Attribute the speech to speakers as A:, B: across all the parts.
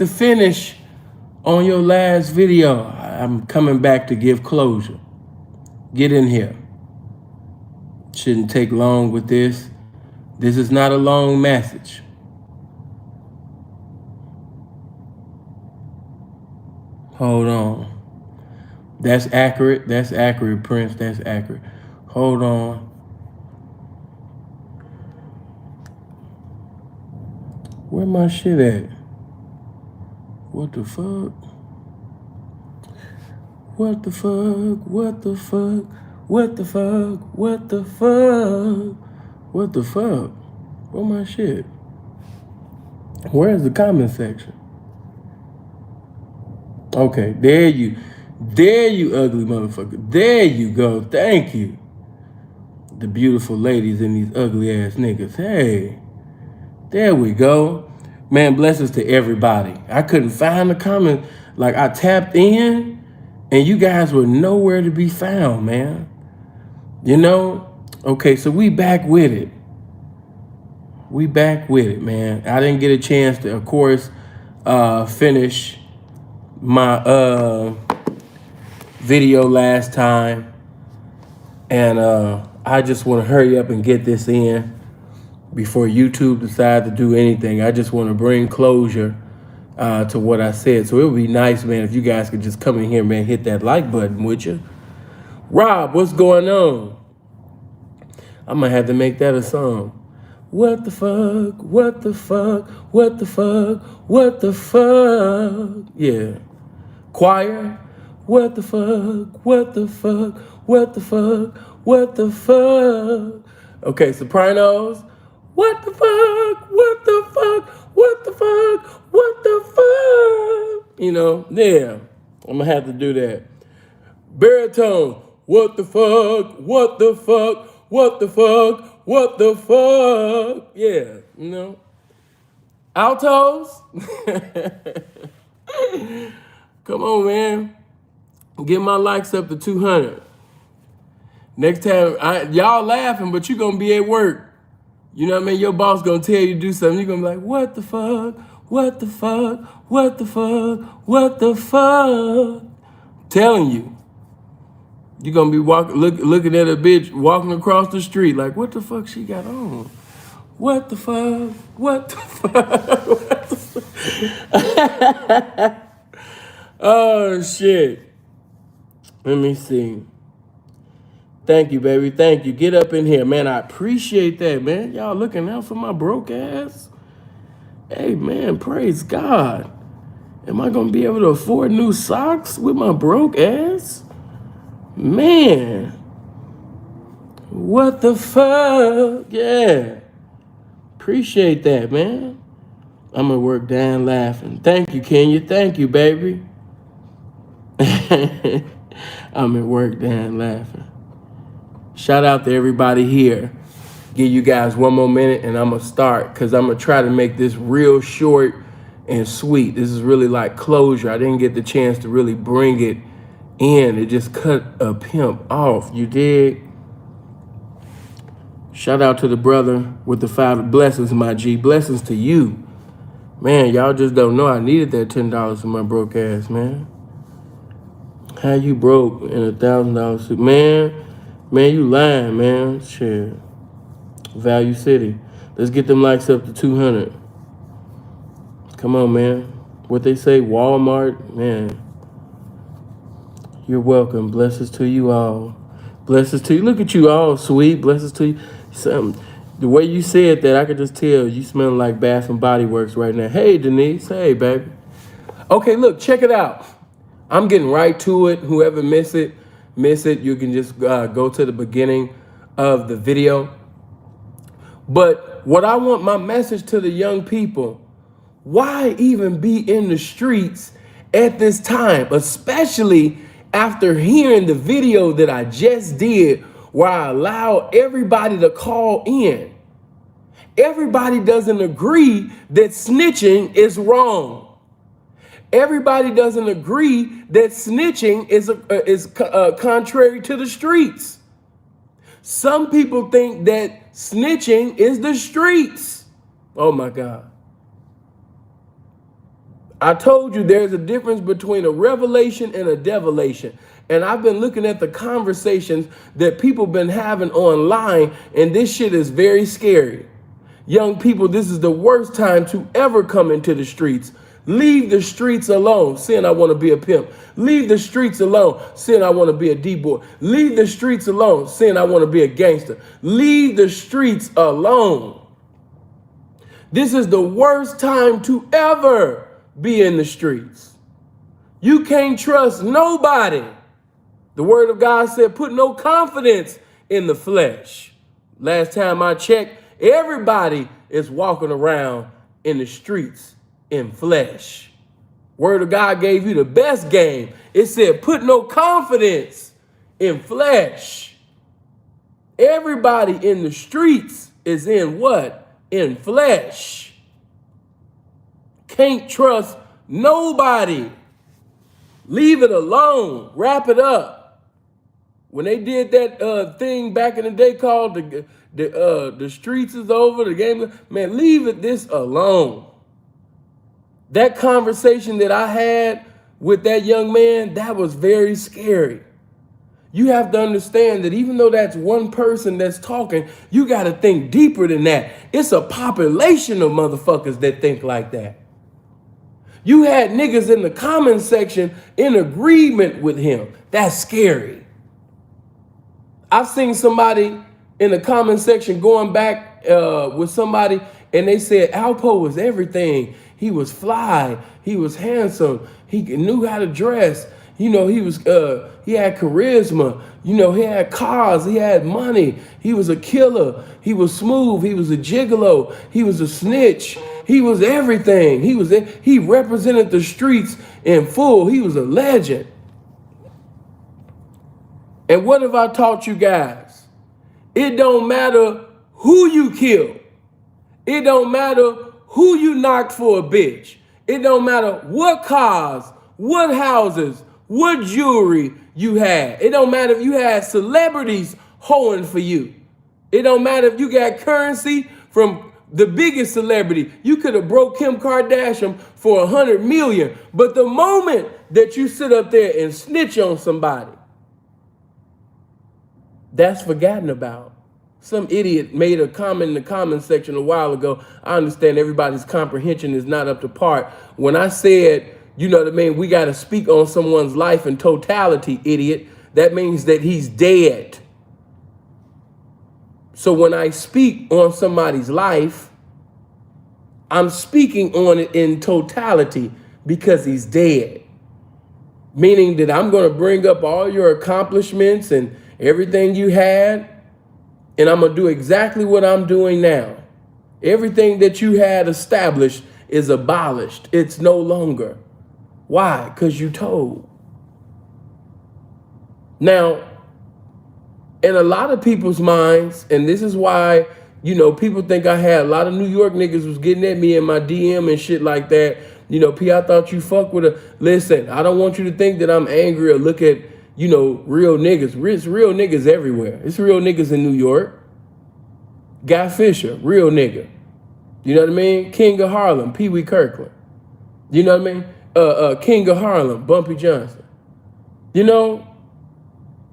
A: the finish on your last video. I'm coming back to give closure. Get in here. Shouldn't take long with this. This is not a long message. Hold on. That's accurate. That's accurate, Prince. That's accurate. Hold on. Where my shit at? What the fuck? What the fuck? What the fuck? What the fuck? What the fuck? What the fuck? Where my shit? Where's the comment section? Okay, there you ugly motherfucker. There you go. Thank you. The beautiful ladies and these ugly ass niggas. Hey, there we go. Man, blessings to everybody. I couldn't find the comment. Like, I tapped in and you guys were nowhere to be found, man. You know? Okay, so we back with it. We back with it, man. I didn't get a chance to, of course, finish my video last time. And I just want to hurry up and get this in before YouTube decides to do anything. I just want to bring closure to what I said. So it would be nice, man, if you guys could just come in here, man, hit that like button, would you? Rob, what's going on? I'm going to have to make that a song. What the fuck? What the fuck? What the fuck? What the fuck? Yeah. Choir. What the fuck? What the fuck? What the fuck? What the fuck? Okay, sopranos. What the fuck? What the fuck? What the fuck? What the fuck? You know, yeah. I'm gonna have to do that. Baritone. What the fuck? What the fuck? What the fuck? What the fuck? Yeah, you know. Altos. Come on, man. Get my likes up to 200. Next time, y'all laughing, but you're going to be at work. You know what I mean? Your boss going to tell you to do something. You're going to be like, what the fuck? What the fuck? What the fuck? What the fuck? Telling you. You're going to be looking at a bitch walking across the street like, what the fuck she got on? What the fuck? What the fuck? What the fuck? Oh, shit. Let me see. Thank you, baby. Thank you. Get up in here, man. I appreciate that, man. Y'all looking out for my broke ass? Hey, man, praise God. Am I going to be able to afford new socks with my broke ass? Man. What the fuck? Yeah. Appreciate that, man. I'm going to work down laughing. Thank you, Kenya. Thank you, baby. I'm at work down laughing. Shout out to everybody here. Give you guys one more minute and I'm going to start because I'm going to try to make this real short and sweet. This is really like closure. I didn't get the chance to really bring it in. It just cut a pimp off. You dig? Shout out to the brother with the 5 blessings, my G. Blessings to you. Man, y'all just don't know I needed that $10 for my broke ass, man. How you broke in $1,000 suit? Man, you lying, man. Shit. Value City. Let's get them likes up to 200. Come on, man. What they say, Walmart, man. You're welcome. Blessings to you all. Blessings to you. Look at you all, sweet. Blessings to you. The way you said that, I could just tell you smelling like Bath and Body Works right now. Hey, Denise. Hey, baby. Okay, look, check it out. I'm getting right to it. Whoever miss it, you can just go to the beginning of the video. But what I want my message to the young people, why even be in the streets at this time, especially after hearing the video that I just did where I allowed everybody to call in. Everybody doesn't agree that snitching is wrong. Everybody doesn't agree that snitching is contrary to the streets. Some people think that snitching is the streets. Oh my God. I told you there's a difference between a revelation and a develation. And I've been looking at the conversations that people been having online, and this shit is very scary. Young people, this is the worst time to ever come into the streets. Leave the streets alone, saying I want to be a pimp. Leave the streets alone, saying I want to be a D-boy. Leave the streets alone, saying I want to be a gangster. Leave the streets alone. This is the worst time to ever be in the streets. You can't trust nobody. The word of God said, put no confidence in the flesh. Last time I checked, everybody is walking around in the streets in flesh. Word of God gave you the best game. It said, put no confidence in flesh. Everybody in the streets is in what? In flesh. Can't trust nobody. Leave it alone. Wrap it up. When they did that thing back in the day called the streets is over, the game, man, leave this alone. That conversation that I had with that young man, that was very scary. You have to understand that even though that's one person that's talking, you got to think deeper than that. It's a population of motherfuckers that think like that. You had niggas in the comment section in agreement with him. That's scary. I've seen somebody in the comment section going back with somebody, and they said Alpo was everything. He was fly. He was handsome. He knew how to dress. You know, he had charisma. You know, he had cars. He had money. He was a killer. He was smooth. He was a gigolo. He was a snitch. He was everything. He represented the streets in full. He was a legend. And what have I taught you guys? It don't matter who you kill. It don't matter who you knocked for a bitch. It don't matter what cars, what houses, what jewelry you had. It don't matter if you had celebrities hoeing for you. It don't matter if you got currency from the biggest celebrity. You could have broke Kim Kardashian for 100 million. But the moment that you sit up there and snitch on somebody, that's forgotten about. Some idiot made a comment in the comment section a while ago. I understand everybody's comprehension is not up to par. When I said, you know what I mean, we got to speak on someone's life in totality, idiot, that means that he's dead. So when I speak on somebody's life, I'm speaking on it in totality because he's dead. Meaning that I'm going to bring up all your accomplishments and everything you had, and I'm going to do exactly what I'm doing now. Everything that you had established is abolished. It's no longer. Why? Because you told. Now, in a lot of people's minds, and this is why, you know, people think I had a lot of New York niggas was getting at me in my DM and shit like that. You know, P, I thought you fuck with a... Listen, I don't want you to think that I'm angry or look at, you know, real niggas. It's real niggas everywhere. It's real niggas in New York. Guy Fisher, real nigga. You know what I mean? King of Harlem, Pee Wee Kirkland. You know what I mean? King of Harlem, Bumpy Johnson. You know,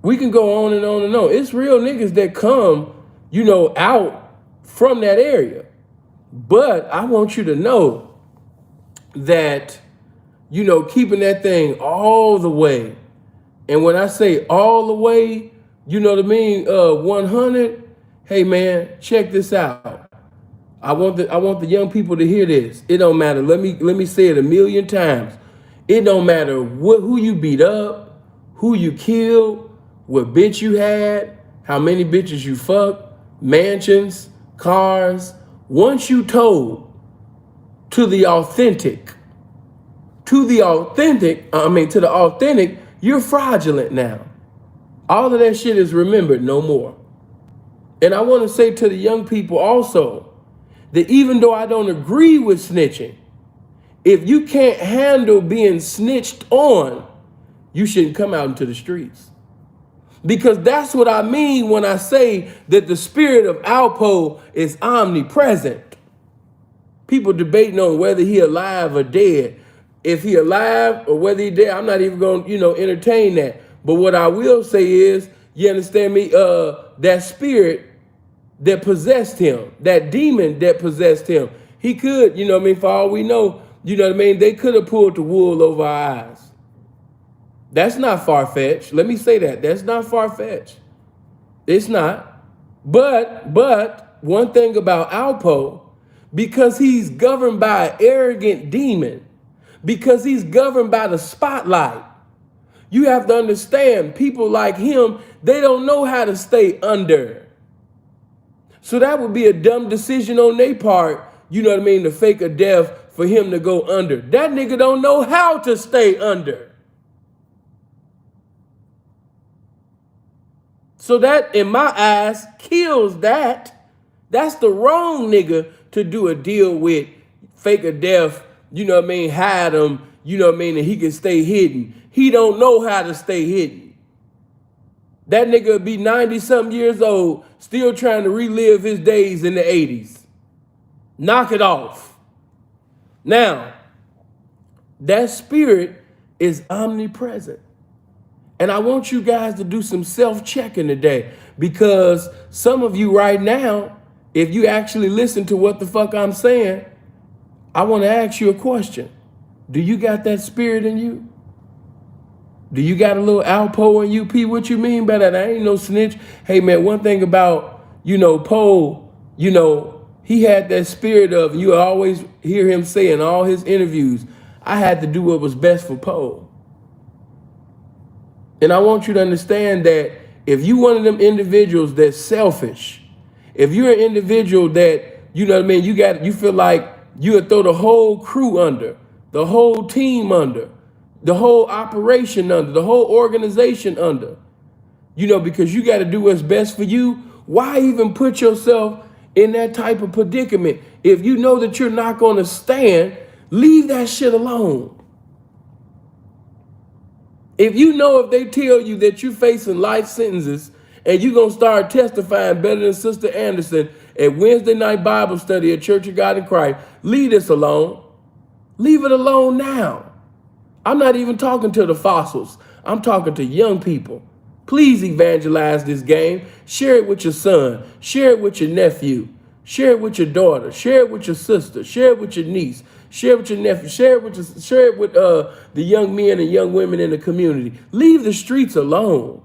A: we can go on and on and on. It's real niggas that come, you know, out from that area. But I want you to know that, you know, keeping that thing all the way. And when I say all the way, you know what I mean, 100, hey man, check this out. I want the young people to hear this. It don't matter. Let me say it 1,000,000 times. It don't matter who you beat up, who you killed, what bitch you had, how many bitches you fucked, mansions, cars. Once you told to the authentic, you're fraudulent now. All of that shit is remembered no more. And I want to say to the young people also that even though I don't agree with snitching, if you can't handle being snitched on, you shouldn't come out into the streets. Because that's what I mean when I say that the spirit of Alpo is omnipresent. People debating on whether he alive or dead. If he alive or whether he dead, I'm not even going to, entertain that. But what I will say is, you understand me? That spirit that possessed him, that demon that possessed him, he could, for all we know, they could have pulled the wool over our eyes. That's not far-fetched. Let me say that. That's not far-fetched. It's not. But one thing about Alpo, because he's governed by an arrogant demon, because he's governed by the spotlight, you have to understand, people like him, they don't know how to stay under. So that would be a dumb decision on their part, to fake a death for him to go under. That nigga don't know how to stay under. So that, in my eyes, kills that. That's the wrong nigga to do a deal with, fake a death, hide him, and he can stay hidden. He don't know how to stay hidden. That nigga would be 90-something years old, still trying to relive his days in the 80s. Knock it off. Now, that spirit is omnipresent. And I want you guys to do some self-checking today, because some of you right now, if you actually listen to what the fuck I'm saying, I want to ask you a question. Do you got that spirit in you? Do you got a little Alpo in you, P? What you mean by that? I ain't no snitch. Hey, man, one thing about, Poe, he had that spirit of, you always hear him say in all his interviews, I had to do what was best for Poe. And I want you to understand that if you one of them individuals that's selfish, if you're an individual that, you feel like you would throw the whole crew under, the whole team under, the whole operation under, the whole organization under, because you got to do what's best for you, why even put yourself in that type of predicament? If you know that you're not going to stand, leave that shit alone. If you know, if they tell you that you're facing life sentences and you're going to start testifying better than Sister Anderson at Wednesday night Bible study at Church of God in Christ, leave this alone. Leave it alone now. I'm not even talking to the fossils. I'm talking to young people. Please evangelize this game. Share it with your son. Share it with your nephew. Share it with your daughter. Share it with your sister. Share it with your niece. Share it with your nephew. Share it with the young men and young women in the community. Leave the streets alone.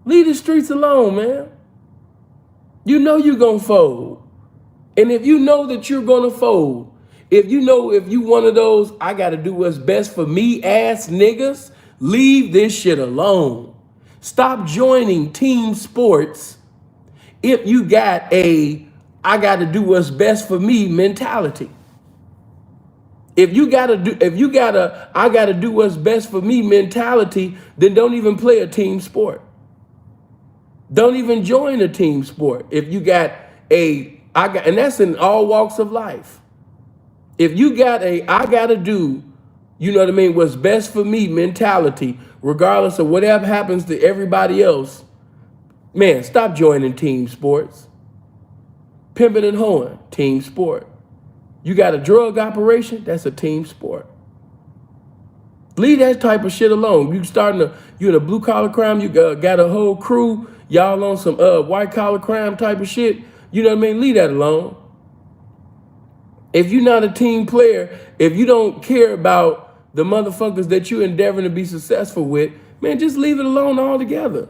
A: Leave the streets alone, man. You know you're going to fold. And if you know that you're going to fold, if you one of those, I got to do what's best for me ass niggas, leave this shit alone. Stop joining team sports if you got I got to do what's best for me mentality. If you got I got to do what's best for me mentality, then don't even play a team sport. Don't even join a team sport. If you got and that's in all walks of life. If you got I got to do, what's best for me mentality, regardless of whatever happens to everybody else, man, stop joining team sports. Pimping and hoeing, team sport. You got a drug operation, that's a team sport. Leave that type of shit alone. You in a blue collar crime, you got a whole crew, y'all on some white collar crime type of shit. Leave that alone. If you're not a team player, if you don't care about the motherfuckers that you're endeavoring to be successful with, man, just leave it alone altogether.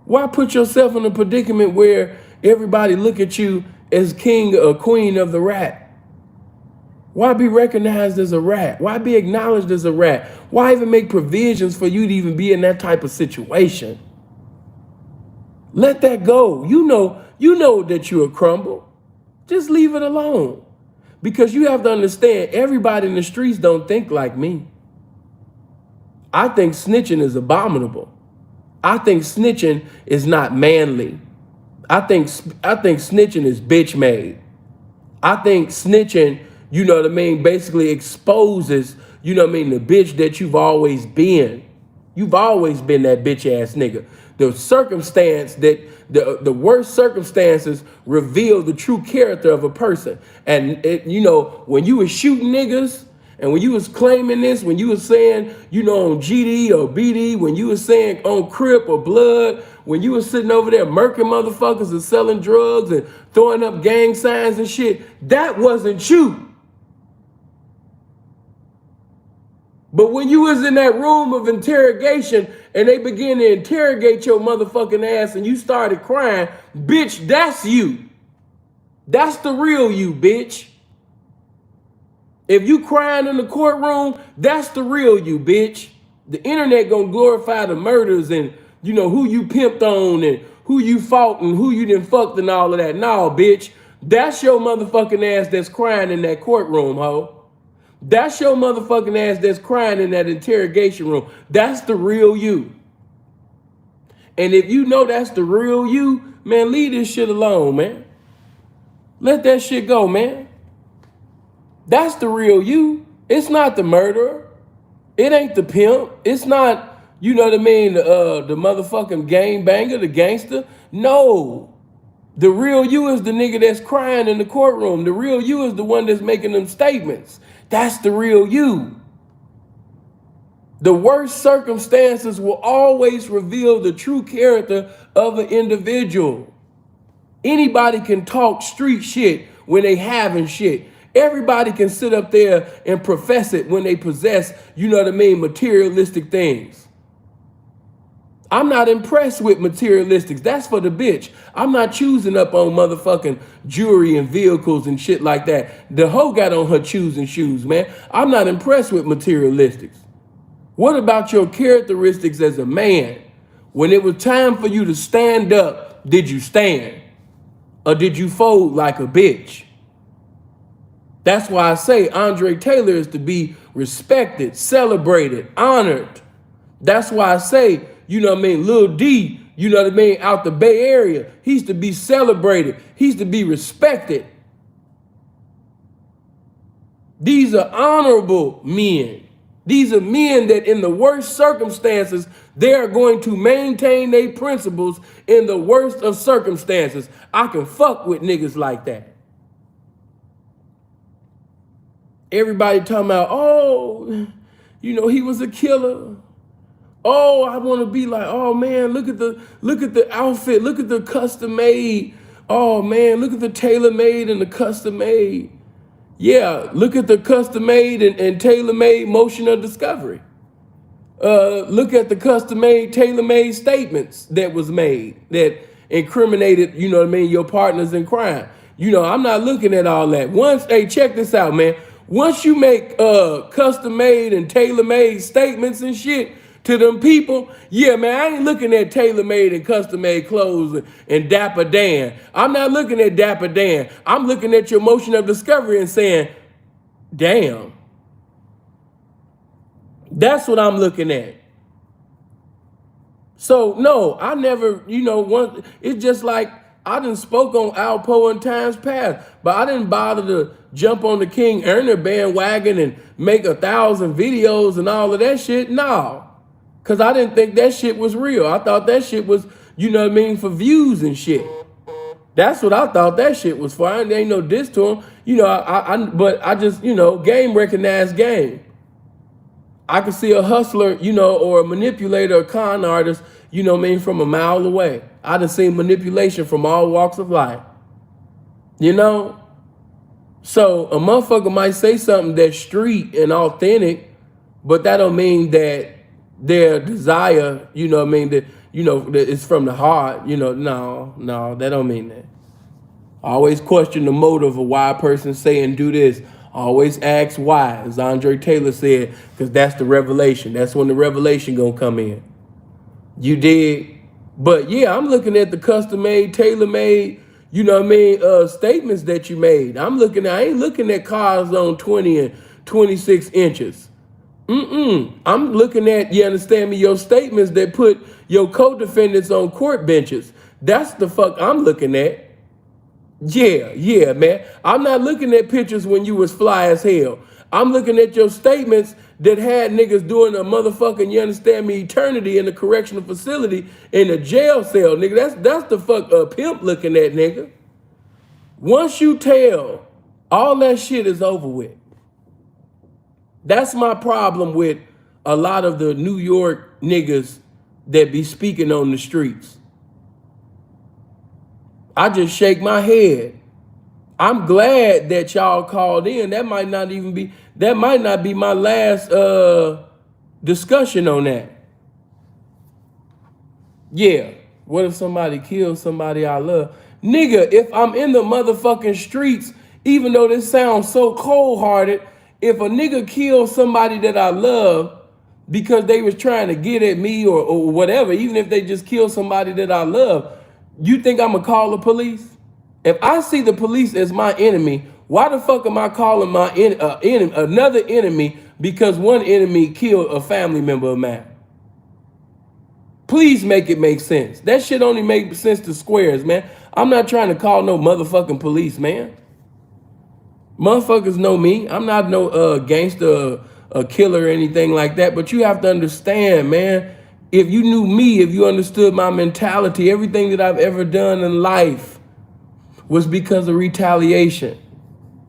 A: Why put yourself in a predicament where everybody look at you as king or queen of the rat? Why be recognized as a rat? Why be acknowledged as a rat? Why even make provisions for you to even be in that type of situation? Let that go. You know that you'll crumble. Just leave it alone. Because you have to understand, everybody in the streets don't think like me. I think snitching is abominable. I think snitching is not manly. I think snitching is bitch made. I think snitching, basically exposes, the bitch that you've always been. You've always been that bitch ass nigga. The circumstance that the worst circumstances reveal the true character of a person. And when you were shooting niggas, And when you was claiming this, when you was saying, you know, on GD or BD, when you was saying on Crip or Blood, when you was sitting over there murking motherfuckers and selling drugs and throwing up gang signs and shit, that wasn't you. But when you was in that room of interrogation and they began to interrogate your motherfucking ass and you started crying, bitch, that's you. That's the real you, bitch. If you crying in the courtroom, that's the real you, bitch. The internet gonna glorify the murders and, you know, who you pimped on and who you fought and who you done fucked and all of that. No, bitch. That's your motherfucking ass that's crying in that courtroom, ho. That's your motherfucking ass that's crying in that interrogation room. That's the real you. And if you know that's the real you, man, leave this shit alone, man. Let that shit go, man. That's the real you. It's not the murderer. It ain't the pimp. It's not, you know what I mean, the motherfucking gang banger, the gangster. No. The real you is the nigga that's crying in the courtroom. The real you is the one that's making them statements. That's the real you. The worst circumstances will always reveal the true character of an individual. Anybody can talk street shit when they having shit. Everybody can sit up there and profess it when they possess, you know what I mean, materialistic things. I'm not impressed with materialistics. That's for the bitch. I'm not choosing up on motherfucking jewelry and vehicles and shit like that. The hoe got on her choosing shoes, man. I'm not impressed with materialistics. What about your characteristics as a man? When it was time for you to stand up, did you stand? Or did you fold like a bitch? That's why I say Andre Taylor is to be respected, celebrated, honored. That's why I say, you know what I mean, Lil D, you know what I mean, out the Bay Area, he's to be celebrated. He's to be respected. These are honorable men. These are men that in the worst circumstances, they are going to maintain their principles in the worst of circumstances. I can fuck with niggas like that. Everybody talking about, oh, you know, he was a killer. Oh, I want to be like, oh man, look at the outfit, look at the custom made. Oh man, look at the tailor made and the custom made. Yeah, look at the custom made and tailor made motion of discovery. Look at the custom made, tailor made statements that was made that incriminated, you know what I mean, your partners in crime. You know, I'm not looking at all that. Once, hey, check this out, man. Once you make custom made and tailor made statements and shit to them people, yeah, man, I ain't looking at tailor made and custom made clothes and Dapper Dan. I'm not looking at Dapper Dan. I'm looking at your motion of discovery and saying, damn. That's what I'm looking at. So no, I never, you know, it's just like I done spoke on Alpo in times past, but I didn't bother to jump on the King Earner bandwagon and make 1,000 videos and all of that shit. No, because I didn't think that shit was real. I thought that shit was, you know what I mean, for views and shit. That's what I thought that shit was for. There ain't no diss to him. You know, but I just, you know, game recognized game. I could see a hustler, you know, or a manipulator, a con artist, you know what I mean, from a mile away. I done seen manipulation from all walks of life. You know? So a motherfucker might say something that's street and authentic, but that don't mean that their desire, you know what I mean, that, you know, that it's from the heart, you know, no, that don't mean that. I always question the motive of why a person say and do this. Always ask why, as Andre Taylor said, because that's the revelation. That's when the revelation gonna come in. You did. But yeah, I'm looking at the custom-made, tailor-made, you know what I mean, statements that you made. I ain't looking at cars on 20 and 26 inches. I'm looking at, you understand me, your statements that put your co-defendants on court benches. That's the fuck I'm looking at. Yeah, man. I'm not looking at pictures when you was fly as hell. I'm looking at your statements that had niggas doing a motherfucking, you understand me, eternity in the correctional facility in a jail cell, nigga. That's the fuck pimp looking at, nigga. Once you tell, all that shit is over with. That's my problem with a lot of the New York niggas that be speaking on the streets. I just shake my head. I'm glad that y'all called in. That might not be my last discussion on that. Yeah. What if somebody kills somebody I love? Nigga, if I'm in the motherfucking streets, even though this sounds so cold-hearted, if a nigga kills somebody that I love because they was trying to get at me or whatever, even if they just kill somebody that I love, you think I'm gonna call the police? If I see the police as my enemy, why the fuck am I calling my enemy, another enemy, because one enemy killed a family member of mine? Please make it make sense. That shit only makes sense to squares, man. I'm not trying to call no motherfucking police, man. Motherfuckers know me. I'm not no gangster, a killer or anything like that. But you have to understand, man, if you knew me, if you understood my mentality, everything that I've ever done in life was because of retaliation.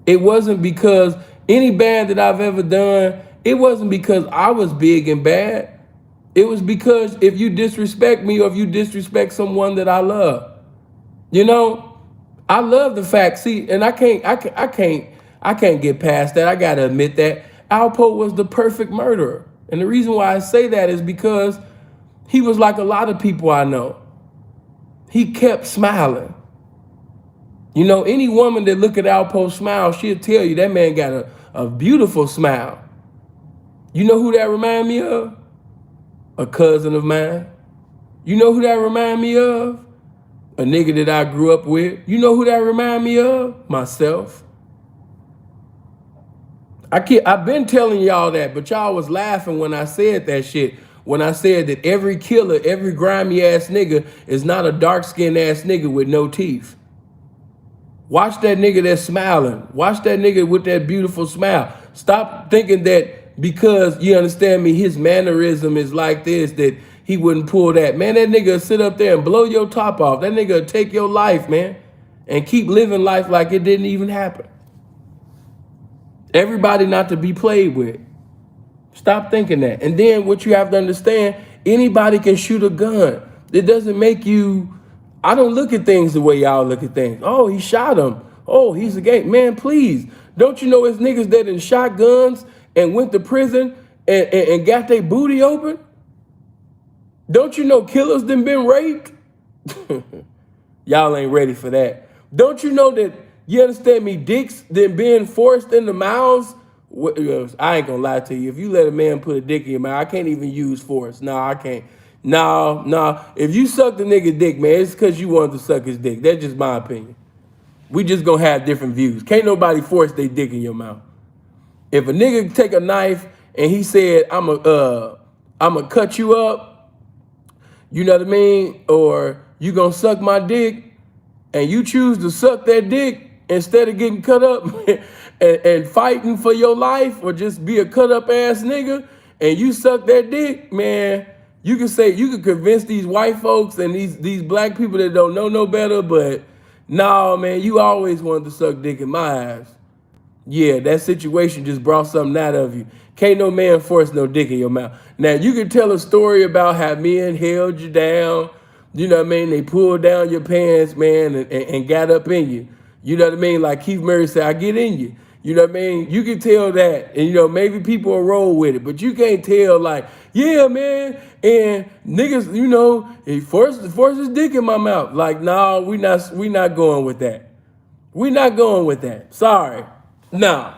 A: It wasn't because any bad that I've ever done, it wasn't because I was big and bad. It was because if you disrespect me or if you disrespect someone that I love, you know, I love the fact. See, and I can't get past that. I gotta admit that Alpo was the perfect murderer, and the reason why I say that is because he was like a lot of people I know. He kept smiling. You know, any woman that look at Alpo smile, she'll tell you that man got a beautiful smile. You know who that remind me of? A cousin of mine. You know who that remind me of? A nigga that I grew up with. You know who that remind me of? Myself. I've been telling y'all that, but y'all was laughing when I said that shit. When I said that every killer, every grimy ass nigga is not a dark skinned ass nigga with no teeth. Watch that nigga that's smiling. Watch that nigga with that beautiful smile. Stop thinking that because, you understand me, his mannerism is like this, that he wouldn't pull that. Man, that nigga sit up there and blow your top off. That nigga take your life, man, and keep living life like it didn't even happen. Everybody not to be played with. Stop thinking that. And then what you have to understand, anybody can shoot a gun. It doesn't make you, I don't look at things the way y'all look at things. Oh, he shot him. Oh, he's a gay. Man, please. Don't you know it's niggas that done shot guns and went to prison and got their booty open? Don't you know killers done been raped? Y'all ain't ready for that. Don't you know that, you understand me, dicks done been forced in the mouths? I ain't gonna lie to you. If you let a man put a dick in your mouth, I can't even use force. No, I can't. No. If you suck the nigga dick, man, it's because you wanted to suck his dick. That's just my opinion. We just gonna have different views. Can't nobody force their dick in your mouth. If a nigga take a knife and he said, I'ma cut you up, you know what I mean? Or you gonna suck my dick, and you choose to suck that dick instead of getting cut up and fighting for your life, or just be a cut up ass nigga, and you suck that dick, man, you can convince these white folks and these black people that don't know no better, but nah, man, you always wanted to suck dick in my eyes. Yeah, that situation just brought something out of you. Can't no man force no dick in your mouth. Now, you can tell a story about how men held you down. You know what I mean? They pulled down your pants, man, and got up in you. You know what I mean? Like Keith Murray said, I get in you. You know what I mean? You can tell that. And, you know, maybe people will roll with it. But you can't tell, like, yeah, man, and niggas, you know, he forced his dick in my mouth. Like, no, we not going with that. We not going with that. Sorry. Nah,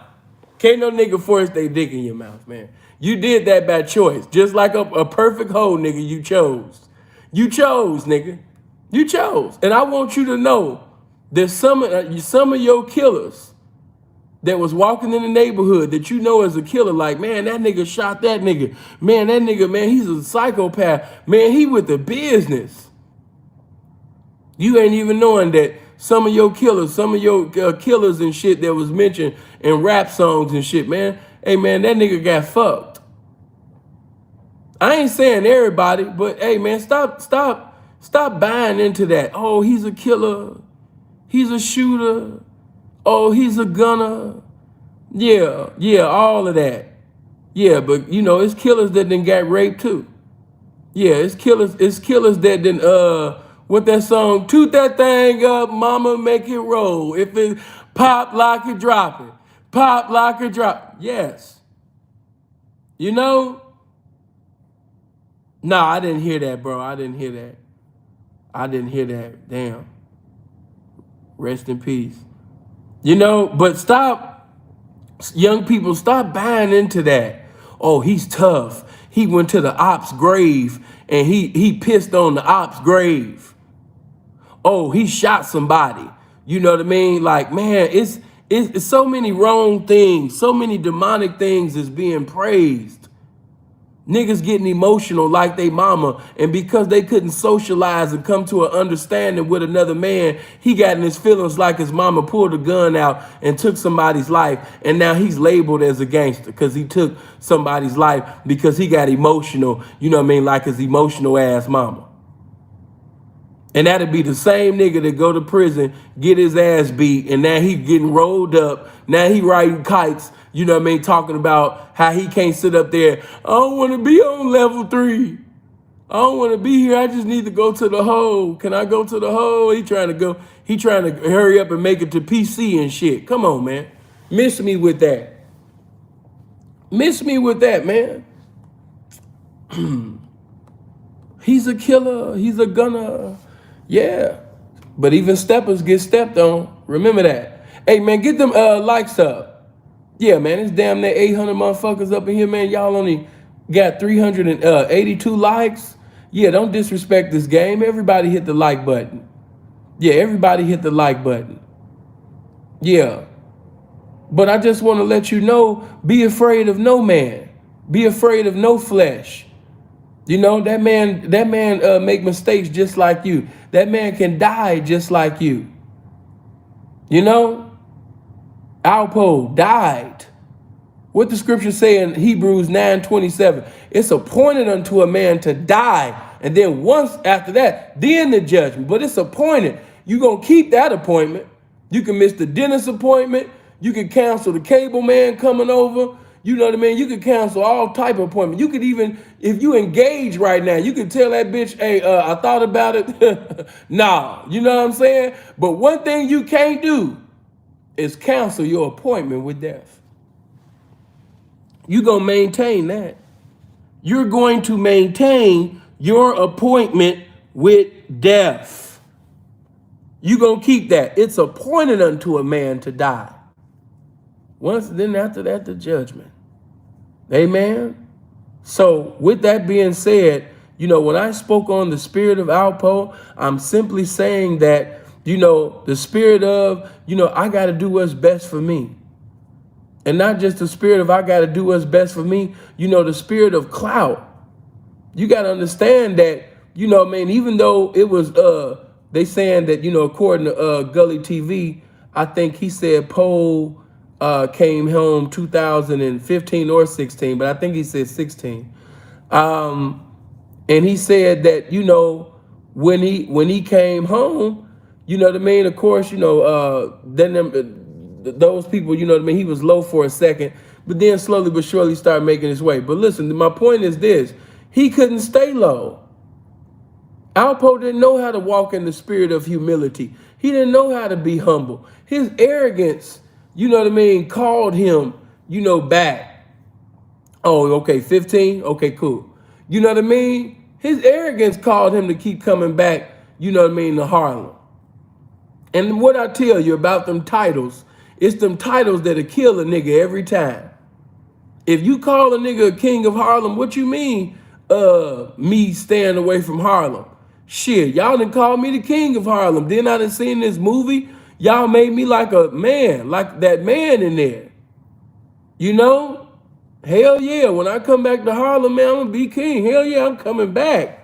A: can't no nigga force their dick in your mouth, man. You did that by choice. Just like a perfect hoe, nigga, you chose. You chose, nigga. You chose. And I want you to know that some of your killers that was walking in the neighborhood that you know as a killer, like, man, that nigga shot that nigga. Man, that nigga, man, he's a psychopath. Man, he with the business. You ain't even knowing that some of your killers and shit that was mentioned in rap songs and shit, man. Hey, man, that nigga got fucked. I ain't saying everybody, but hey, man, stop buying into that. Oh, he's a killer. He's a shooter. Oh, he's a gunner. Yeah, all of that. Yeah, but you know, it's killers that then got raped too. Yeah, it's killers that then what that song, toot that thing up, mama, make it roll. If it pop, lock it, drop it. Pop, lock it, drop. Yes. You know? Nah, I didn't hear that, bro. I didn't hear that. I didn't hear that. Damn. Rest in peace. You know, but stop, young people, stop buying into that. Oh, he's tough. He went to the ops grave and he pissed on the ops grave. Oh, he shot somebody. You know what I mean? Like, man, it's so many wrong things, so many demonic things is being praised. Niggas getting emotional like they mama, and because they couldn't socialize and come to an understanding with another man, he got in his feelings like his mama pulled a gun out and took somebody's life, and now he's labeled as a gangster because he took somebody's life because he got emotional, you know what I mean, like his emotional ass mama. And that'd be the same nigga that go to prison, get his ass beat, and now he getting rolled up. Now he riding kites, you know what I mean, talking about how he can't sit up there. I don't want to be on level 3. I don't want to be here. I just need to go to the hole. Can I go to the hole? He trying to hurry up and make it to PC and shit. Come on, man. Miss me with that. Miss me with that, man. He's a killer. He's a gunner. Yeah. But even steppers get stepped on. Remember that. Hey, man, get them likes up. Yeah, man, it's damn near 800 motherfuckers up in here, man. Y'all only got 382 likes. Yeah, don't disrespect this game. Everybody hit the like button. Yeah, everybody hit the like button. Yeah. But I just want to let you know, be afraid of no man. Be afraid of no flesh. You know, that man make mistakes just like you. That man can die just like you. You know, Alpo died. What the scripture say in Hebrews 9:27? It's appointed unto a man to die. And then once after that, then the judgment. But it's appointed. You're going to keep that appointment. You can miss the dentist appointment. You can cancel the cable man coming over. You know what I mean? You could cancel all type of appointments. You could even, if you engage right now, you could tell that bitch, hey, I thought about it. Nah, you know what I'm saying? But one thing you can't do is cancel your appointment with death. You're going to maintain that. You're going to maintain your appointment with death. You're going to keep that. It's appointed unto a man to die. Once, then after that, the judgment. Amen. So with that being said, you know, when I spoke on the spirit of Alpo, I'm simply saying that, you know, the spirit of, you know, I got to do what's best for me. And not just the spirit of I got to do what's best for me, you know, the spirit of clout. You got to understand that, you know, man, even though it was, they saying that, you know, according to Gully TV, I think he said Poe came home 2015 or 16, but I think he said 16. And he said that, you know, when he came home, you know what I mean? Of course, you know, then those people, you know what I mean? He was low for a second, but then slowly but surely started making his way. But listen, my point is this. He couldn't stay low. Alpo didn't know how to walk in the spirit of humility. He didn't know how to be humble. His arrogance, you know what I mean, called him, you know, back. Oh, okay, 15? Okay, cool. You know what I mean? His arrogance called him to keep coming back, you know what I mean, to Harlem. And what I tell you about them titles, it's them titles that'll kill a nigga every time. If you call a nigga a king of Harlem, what you mean, me staying away from Harlem? Shit, y'all done called me the king of Harlem. Then I done seen this movie. Y'all made me like a man, like that man in there. You know? Hell yeah, when I come back to Harlem, man, I'm gonna be king. Hell yeah, I'm coming back.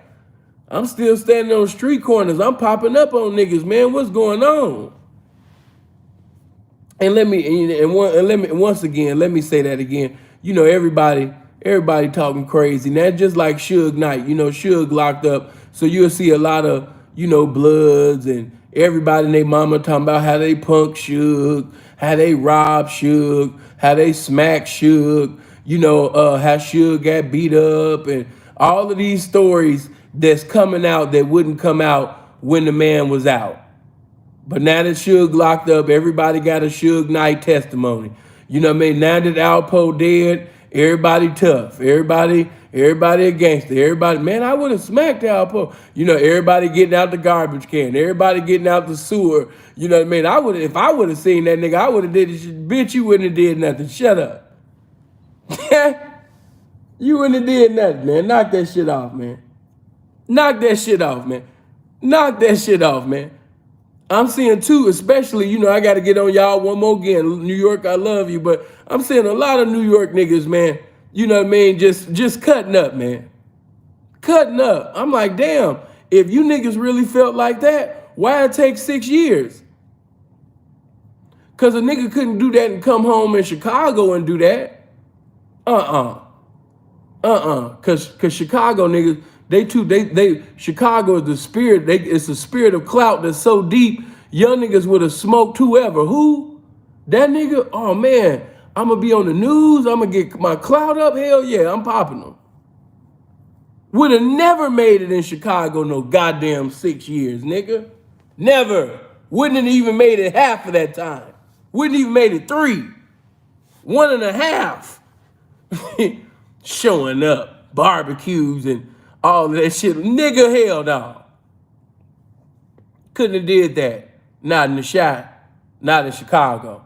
A: I'm still standing on street corners. I'm popping up on niggas, man. What's going on? And once again, let me say that again. You know, everybody talking crazy. And that's just like Suge Knight. You know, Suge locked up. So you'll see a lot of, you know, Bloods and everybody and their mama talking about how they punk Suge, how they rob Suge, how they smack Suge. how Suge got beat up and all of these stories that's coming out that wouldn't come out when the man was out. But now that Suge locked up, everybody got a Suge Knight testimony. You know what I mean? Now that Alpo dead, everybody tough. Everybody a gangster. Everybody, man, I would have smacked Alpo. Everybody getting out the garbage can. Everybody getting out the sewer. You know what I mean? If I would have seen that nigga, I would have did this shit. Bitch, you wouldn't have did nothing. Shut up. You wouldn't have did nothing, man. Knock that shit off, man. Knock that shit off, man. Knock that shit off, man. I'm seeing too, especially, I got to get on y'all one more again. New York, I love you, but I'm seeing a lot of New York niggas, man. You know what I mean? Just cutting up, man. Cutting up. I'm like, damn, if you niggas really felt like that, why it take 6 years? Because a nigga couldn't do that and come home in Chicago and do that. Because Chicago niggas, Chicago is the spirit. It's the spirit of clout that's so deep. Young niggas would have smoked whoever. Who? That nigga? Oh man, I'm gonna be on the news. I'm gonna get my clout up. Hell yeah, I'm popping them. Would have never made it in Chicago no goddamn 6 years, nigga. Never. Wouldn't have even made it half of that time. Wouldn't even made it 3. 1.5. Showing up, barbecues and all of that shit. Nigga, hell no. Couldn't have did that. Not in the shot. Not in Chicago.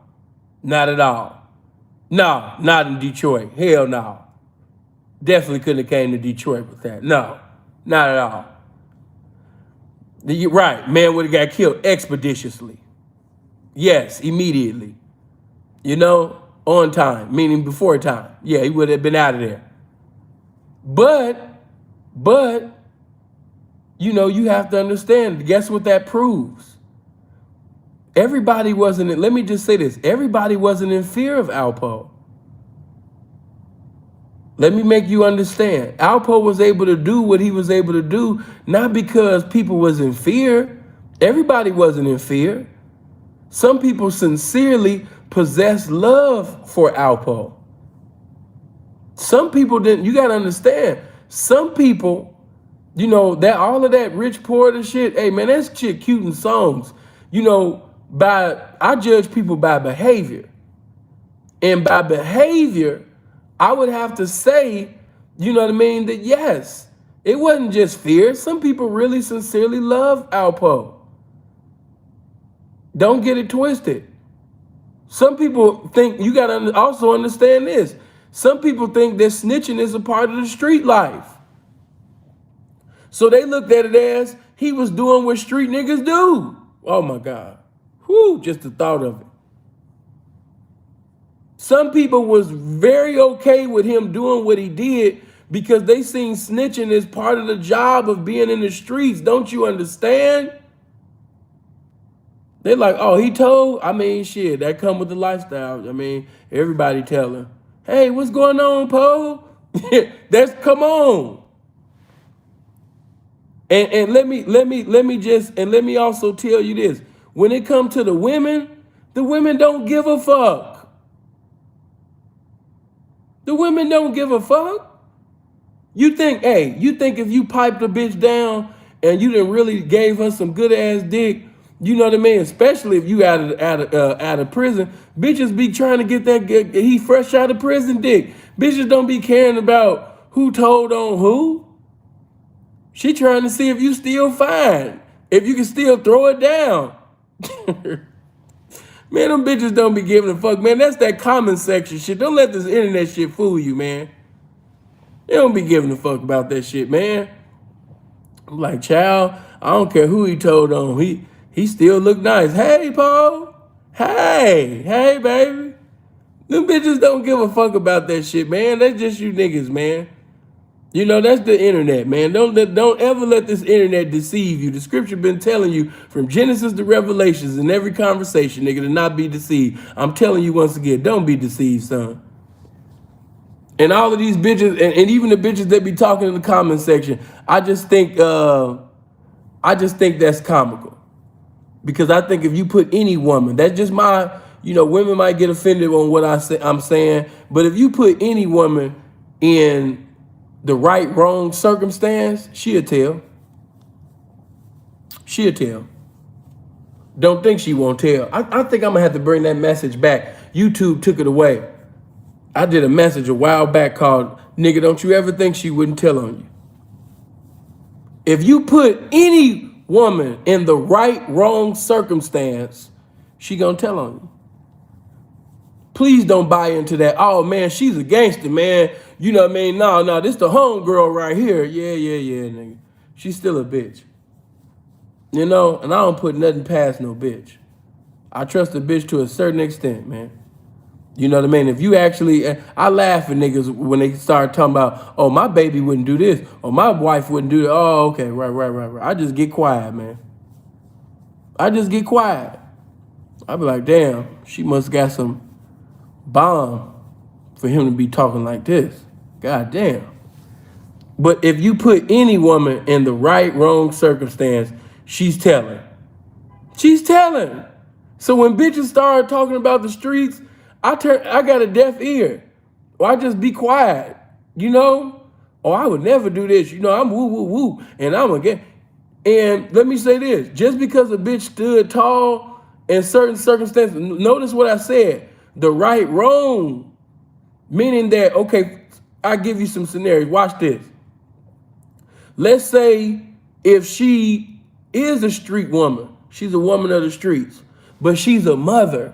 A: Not at all. No, not in Detroit. Hell no. Definitely couldn't have came to Detroit with that. No, not at all. You're right. Man would have got killed expeditiously. Yes, immediately. On time, meaning before time. Yeah, he would have been out of there. But, you have to understand, guess what that proves? Everybody wasn't, let me just say this, everybody wasn't in fear of Alpo. Let me make you understand. Alpo was able to do what he was able to do, not because people was in fear. Everybody wasn't in fear. Some people sincerely possessed love for Alpo. Some people didn't. You got to understand. Some people, that all of that rich poor shit, hey man, that's shit cute in songs. I judge people by behavior. And by behavior, I would have to say, that yes, it wasn't just fear. Some people really sincerely love Alpo. Don't get it twisted. Some people think, you got to also understand this. Some people think that snitching is a part of the street life. So they looked at it as he was doing what street niggas do. Oh my God. Whew, just the thought of it. Some people was very okay with him doing what he did because they seen snitching as part of the job of being in the streets. Don't you understand? They're like, oh, he told? I mean, shit, that come with the lifestyle. I mean, everybody tell him, hey, what's going on, Poe? Come on. And let me also tell you this. When it comes to the women don't give a fuck. The women don't give a fuck. You think if you piped a bitch down and you done really gave her some good ass dick, you know what I mean? Especially if you out of prison, bitches be trying to get he fresh out of prison dick. Bitches don't be caring about who told on who. She trying to see if you still fine, if you can still throw it down. Man, them bitches don't be giving a fuck, man. That's that comment section shit. Don't let this internet shit fool you, man. They don't be giving a fuck about that shit, man. I'm like, child, I don't care who he told on. He still look nice. Hey, Paul. Hey, baby. Them bitches don't give a fuck about that shit, man. That's just you niggas, man. That's the internet, man. Don't ever let this internet deceive you. The scripture been telling you from Genesis to Revelations in every conversation, nigga, to not be deceived. I'm telling you once again, don't be deceived, son. And all of these bitches, and even the bitches that be talking in the comment section, I just think that's comical. Because I think if you put any woman, that's just my women might get offended on what I'm saying, but if you put any woman in the right, wrong circumstance, she'll tell. She'll tell. Don't think she won't tell. I think I'm gonna have to bring that message back. YouTube took it away. I did a message a while back called, "Nigga, don't you ever think she wouldn't tell on you." If you put any woman in the right, wrong circumstance, she gonna tell on you. Please don't buy into that. Oh man, she's a gangster, man. You know what I mean? No, this the homegirl right here. Yeah, nigga. She's still a bitch. And I don't put nothing past no bitch. I trust a bitch to a certain extent, man. You know what I mean? If you actually, I laugh at niggas when they start talking about, oh, my baby wouldn't do this, or my wife wouldn't do that. Oh, okay, right. I just get quiet, man. I just get quiet. I be like, damn, she must got some bomb for him to be talking like this. God damn. But if you put any woman in the right, wrong circumstance, she's telling. She's telling. So when bitches start talking about the streets, I got a deaf ear. Or I just be quiet, Or I would never do this, I'm woo, and I'm gonna get. And let me say this, just because a bitch stood tall in certain circumstances, notice what I said, the right, wrong, meaning that, okay, I'll give you some scenarios. Watch this. Let's say if she is a street woman, she's a woman of the streets, but she's a mother.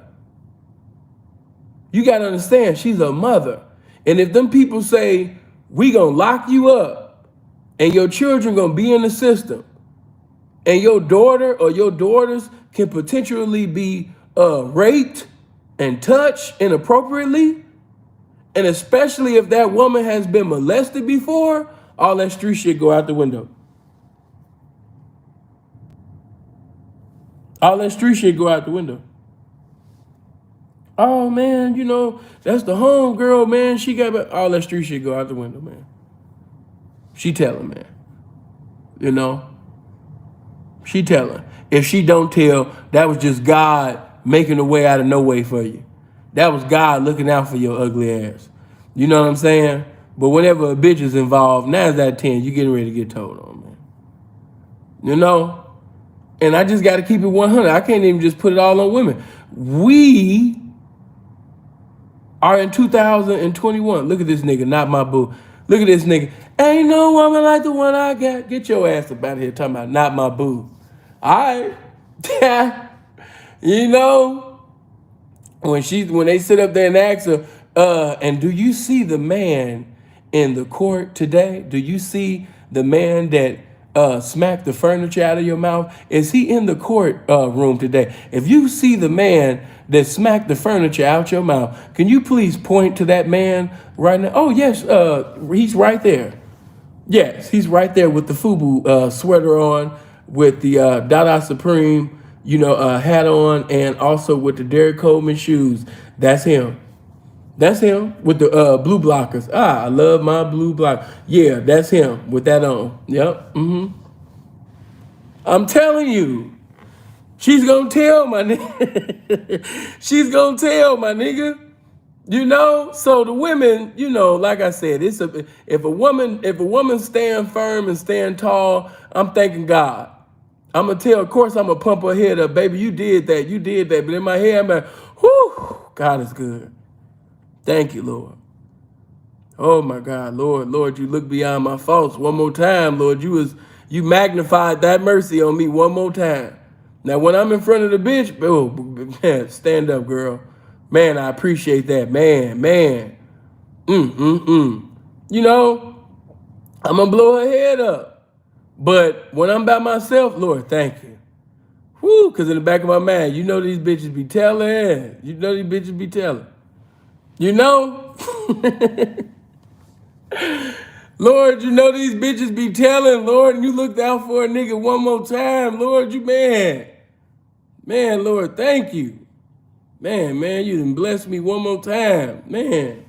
A: You got to understand, she's a mother. And if them people say, we going to lock you up and your children going to be in the system and your daughter or your daughters can potentially be raped and touched inappropriately, and especially if that woman has been molested before, all that street shit go out the window. All that street shit go out the window. Oh, man, that's the homegirl, man. She got all that street shit go out the window, man. She telling, man. She telling. If she don't tell, that was just God making a way out of no way for you. That was God looking out for your ugly ass. You know what I'm saying? But whenever a bitch is involved, 9 out of 10, you getting ready to get told on, man. And I just got to keep it 100. I can't even just put it all on women. We are in 2021. Look at this nigga, not my boo. Look at this nigga. Ain't no woman like the one I got. Get your ass up out of here talking about not my boo. All right. When they sit up there and ask her, and do you see the man in the court today? Do you see the man that smacked the furniture out of your mouth? Is he in the court room today? If you see the man that smacked the furniture out your mouth, can you please point to that man right now? Oh, yes, he's right there. Yes, he's right there with the FUBU sweater on, with the Dada Supreme, hat on, and also with the Derek Coleman shoes. That's him. That's him with the blue blockers. I love my blue block. Yeah, that's him with that on. Yep. I'm telling you, she's gonna tell my nigga. She's gonna tell my nigga. So the women, like I said, if a woman stand firm and stand tall, I'm thanking God. I'm gonna tell, of course, I'm gonna pump her head up, baby. You did that. But in my head, I'm like, whew, God is good. Thank you, Lord. Oh my God, Lord, you look beyond my faults one more time, Lord. You magnified that mercy on me one more time. Now, when I'm in front of the bitch, man, stand up, girl. Man, I appreciate that, man. I'm gonna blow her head up. But when I'm by myself, Lord, thank you. Whoo, because in the back of my mind, these bitches be telling. Lord, these bitches be telling, Lord, and you looked out for a nigga one more time. Lord, man, Lord, thank you. Man, you done blessed me one more time. Man.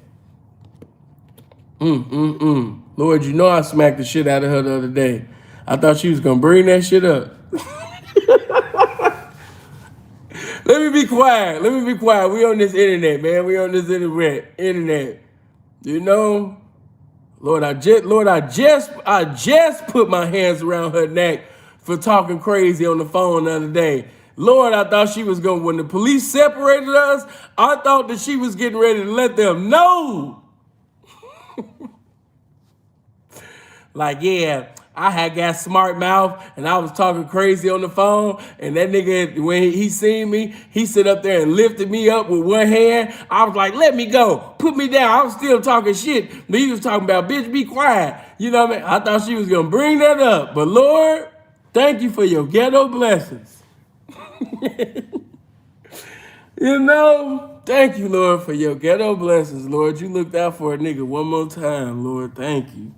A: Lord, I smacked the shit out of her the other day. I thought she was going to bring that shit up. Let me be quiet. Let me be quiet. We on this internet, man. We on this internet. You know, Lord, I just put my hands around her neck for talking crazy on the phone the other day. Lord, I thought she was going, when the police separated us, I thought that she was getting ready to let them know. Like, yeah, I had got smart mouth and I was talking crazy on the phone. And that nigga, when he seen me, he sit up there and lifted me up with one hand. I was like, let me go. Put me down. I was still talking shit. But he was talking about, bitch, be quiet. You know what I mean? I thought she was going to bring that up. But Lord, thank you for your ghetto blessings. You know, thank you, Lord, for your ghetto blessings, Lord. You looked out for a nigga one more time, Lord. Thank you.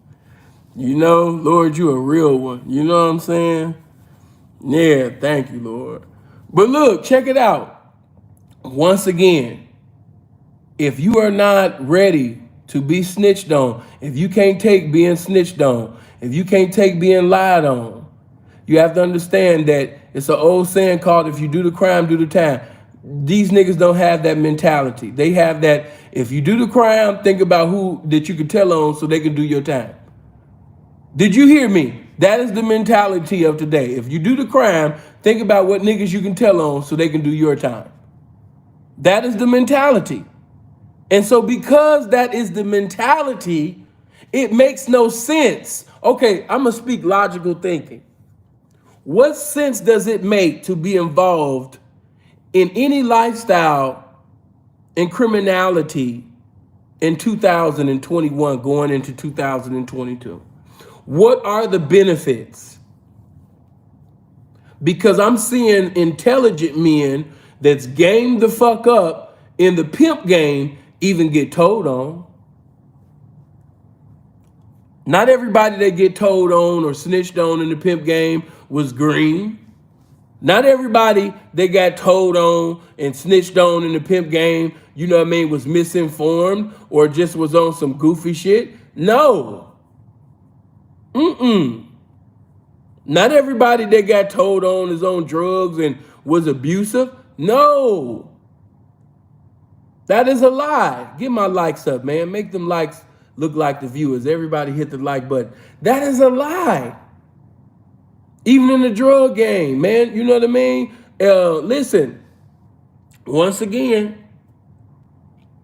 A: You know, Lord, you a real one. You know what I'm saying? Yeah, thank you, Lord. But look, check it out. Once again, if you are not ready to be snitched on, if you can't take being snitched on, if you can't take being lied on, you have to understand that it's an old saying called, if you do the crime, do the time. These niggas don't have that mentality. They have that, if you do the crime, think about who that you can tell on so they can do your time. Did you hear me? That is the mentality of today. If you do the crime, think about what niggas you can tell on so they can do your time. That is the mentality. And so because that is the mentality, it makes no sense. Okay, I'm going to speak logical thinking. What sense does it make to be involved in any lifestyle and criminality in 2021 going into 2022? What are the benefits? Because I'm seeing intelligent men that's gamed the fuck up in the pimp game even get told on. Not everybody that get told on or snitched on in the pimp game was green. Not everybody that got told on and snitched on in the pimp game, you know what I mean, was misinformed or just was on some goofy shit. No. Not everybody that got told on is on drugs and was abusive. No. That is a lie. Get my likes up, man. Make them likes look like the viewers. Everybody hit the like button. That is a lie. Even in the drug game, man. You know what I mean? Listen, once again,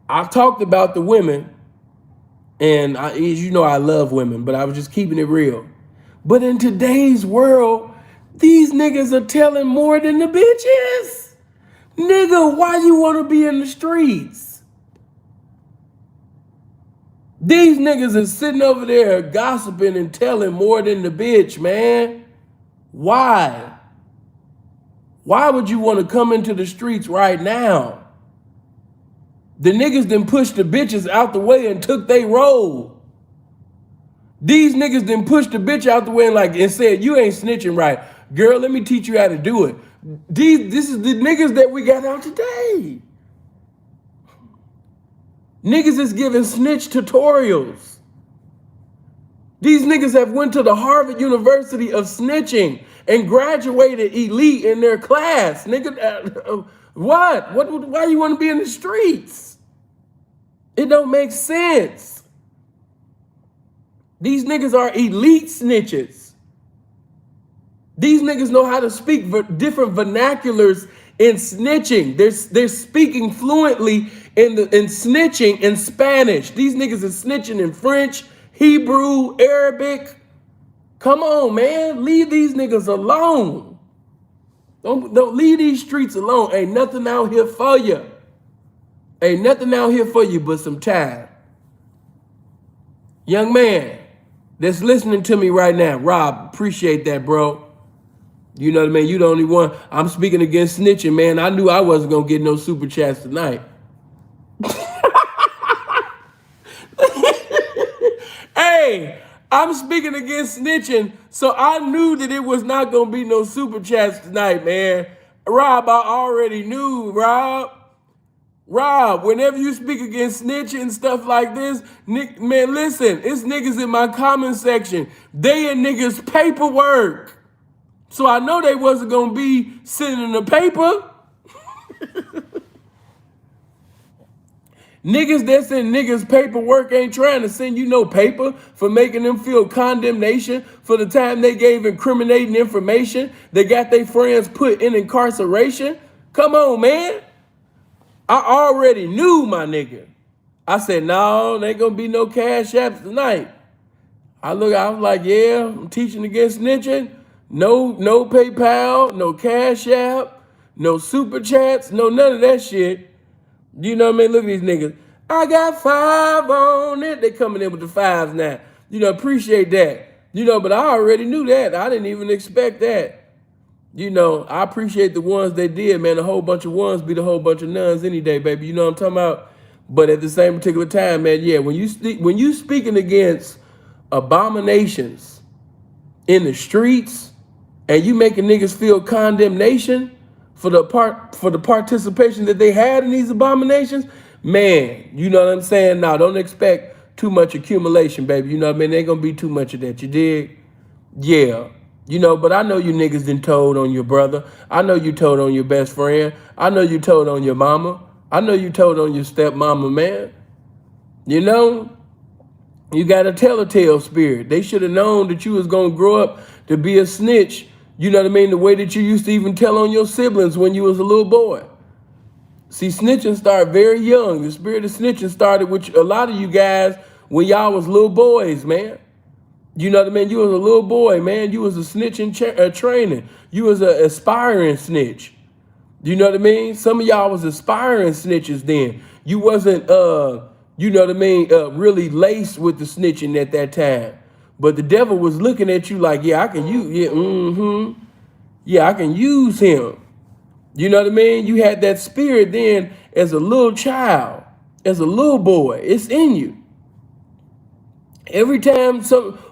A: I've talked about the women, and as you know, I love women, but I was just keeping it real. But in today's world, these niggas are telling more than the bitches. Nigga, why you want to be in the streets? These niggas are sitting over there gossiping and telling more than the bitch, man. Why? Why would you want to come into the streets right now? The niggas done pushed the bitches out the way and took they role. These niggas done pushed the bitch out the way and said, you ain't snitching right. Girl, let me teach you how to do it. This is the niggas that we got out today. Niggas is giving snitch tutorials. These niggas have went to the Harvard University of snitching and graduated elite in their class. Nigga, what? Why you want to be in the streets? It don't make sense. These niggas are elite snitches. These niggas know how to speak different vernaculars in snitching. They're speaking fluently in snitching in Spanish. These niggas are snitching in French, Hebrew, Arabic. Come on, man. Leave these niggas alone. Don't leave these streets alone. Ain't nothing out here for you. Ain't nothing out here for you but some time. Young man that's listening to me right now, Rob, appreciate that, bro. You know what I mean? You the only one. I'm speaking against snitching, man. I knew I wasn't going to get no super chats tonight. Hey, I'm speaking against snitching, so I knew that it was not going to be no super chats tonight, man. Rob, I already knew, Rob. Rob, whenever you speak against snitching and stuff like this, man, listen, it's niggas in my comment section. They in niggas paperwork. So I know they wasn't going to be sending the paper. Niggas that send niggas paperwork ain't trying to send you no paper for making them feel condemnation for the time they gave incriminating information. They got their friends put in incarceration. Come on, man. I already knew, my nigga. I said, no, there ain't gonna be no cash apps tonight. I was like, yeah, I'm teaching against snitching. No PayPal, no Cash App, no Super Chats, no none of that shit. You know what I mean? Look at these niggas. I got 5 on it. They coming in with the 5s now. Appreciate that. But I already knew that. I didn't even expect that. I appreciate the ones they did, man. A whole bunch of ones beat a whole bunch of nuns any day, baby. You know what I'm talking about? But at the same particular time, man, yeah, when you speaking against abominations in the streets and you making niggas feel condemnation for the participation that they had in these abominations, man, you know what I'm saying? Now, don't expect too much accumulation, baby. You know what I mean? There ain't gonna be too much of that. You dig? Yeah. But I know you niggas done told on your brother. I know you told on your best friend. I know you told on your mama. I know you told on your stepmama, man. You got a telltale spirit. They should have known that you was going to grow up to be a snitch. You know what I mean? The way that you used to even tell on your siblings when you was a little boy. See, snitching started very young. The spirit of snitching started with a lot of you guys when y'all was little boys, man. You know what I mean? You was a little boy, man. You was a snitching training. You was an aspiring snitch. You know what I mean? Some of y'all was aspiring snitches then. You wasn't, you know what I mean, really laced with the snitching at that time. But the devil was looking at you like, yeah, I can use, yeah, I can use him. You know what I mean? You had that spirit then as a little child, as a little boy. It's in you. Every time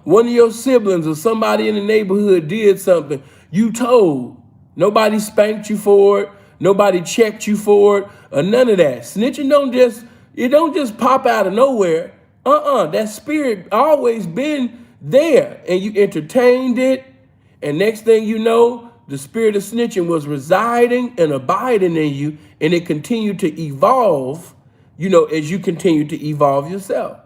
A: one of your siblings or somebody in the neighborhood did something, you told. Nobody spanked you for it. Nobody checked you for it, or none of that. Snitching don't just pop out of nowhere. That spirit always been there, and you entertained it. And next thing you know, the spirit of snitching was residing and abiding in you, and it continued to evolve, as you continue to evolve yourself.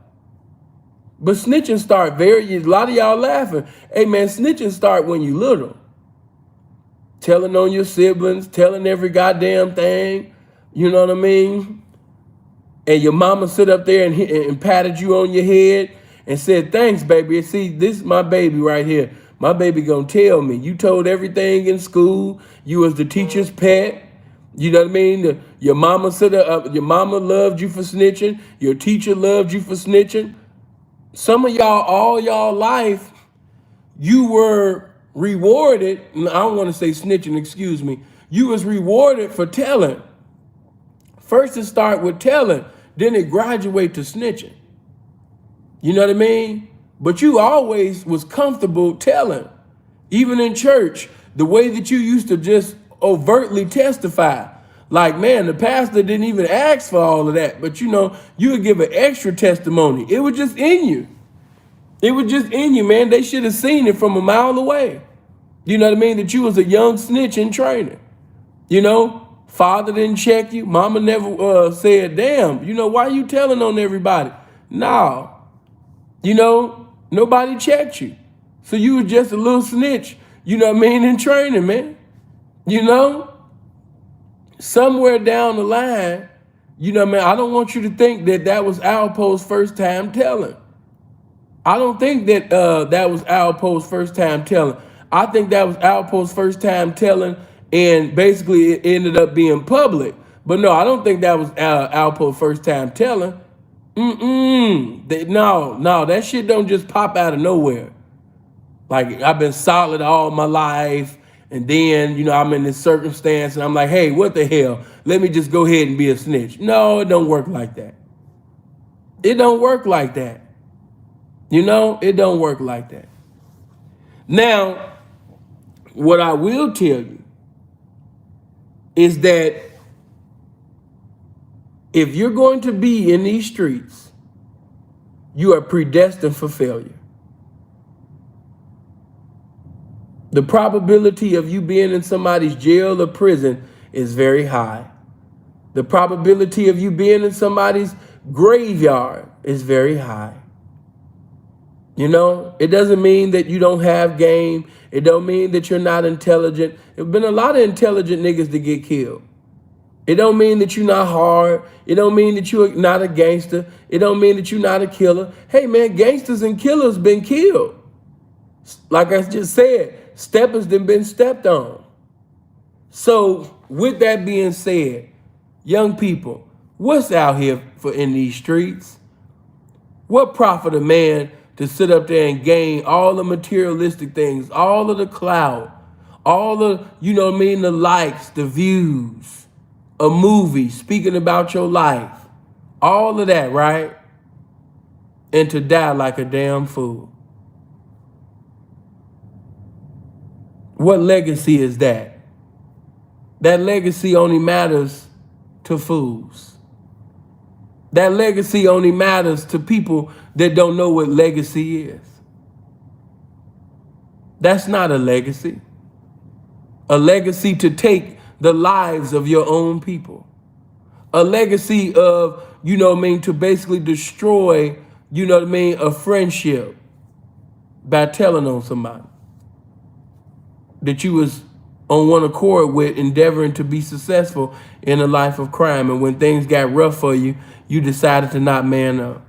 A: But snitching start a lot of y'all laughing. Hey man, snitching start when you little. Telling on your siblings, telling every goddamn thing, you know what I mean? And your mama sit up there and patted you on your head and said, thanks, baby. See, this is my baby right here. My baby gonna tell me. You told everything in school. You was the teacher's pet. You know what I mean? Your mama your mama loved you for snitching. Your teacher loved you for snitching. Some of y'all, all y'all life, you were rewarded. I don't want to say snitching, excuse me. You was rewarded for telling. First it start with telling, then it graduate to snitching. You know what I mean? But you always was comfortable telling. Even in church, the way that you used to just overtly testify. Like, man, the pastor didn't even ask for all of that. But you would give an extra testimony. It was just in you. It was just in you, man. They should have seen it from a mile away. You know what I mean? That you was a young snitch in training. Father didn't check you. Mama never said, damn, why you telling on everybody? No. Nobody checked you. So you were just a little snitch, in training, man. Somewhere down the line, I don't want you to think that was Alpo's first time telling. I don't think that that was Alpo's first time telling. I think that was Alpo's first time telling, and basically it ended up being public. But no, I don't think that was Alpo's first time telling. No, that shit don't just pop out of nowhere. Like, I've been solid all my life, and then, I'm in this circumstance, and I'm like, hey, what the hell? Let me just go ahead and be a snitch. No, it don't work like that. It don't work like that. It don't work like that. Now, what I will tell you is that if you're going to be in these streets, you are predestined for failure. The probability of you being in somebody's jail or prison is very high. The probability of you being in somebody's graveyard is very high. You know, it doesn't mean that you don't have game. It don't mean that you're not intelligent. There's been a lot of intelligent niggas that get killed. It don't mean that you're not hard. It don't mean that you're not a gangster. It don't mean that you're not a killer. Hey, man, gangsters and killers been killed. Like I just said, steppers done been stepped on. So with that being said, young people, what's out here for in these streets? What profit a man to sit up there and gain all the materialistic things, all of the clout, all the, you know what I mean, the likes, the views, a movie speaking about your life, all of that, right? And to die like a damn fool. What legacy is that? That legacy only matters to fools. That legacy only matters to people that don't know what legacy is. That's not a legacy. A legacy to take the lives of your own people. A legacy of, you know what I mean, to basically destroy, you know what I mean, a friendship by telling on somebody that you was on one accord with, endeavoring to be successful in a life of crime. And when things got rough for you, you decided to not man up.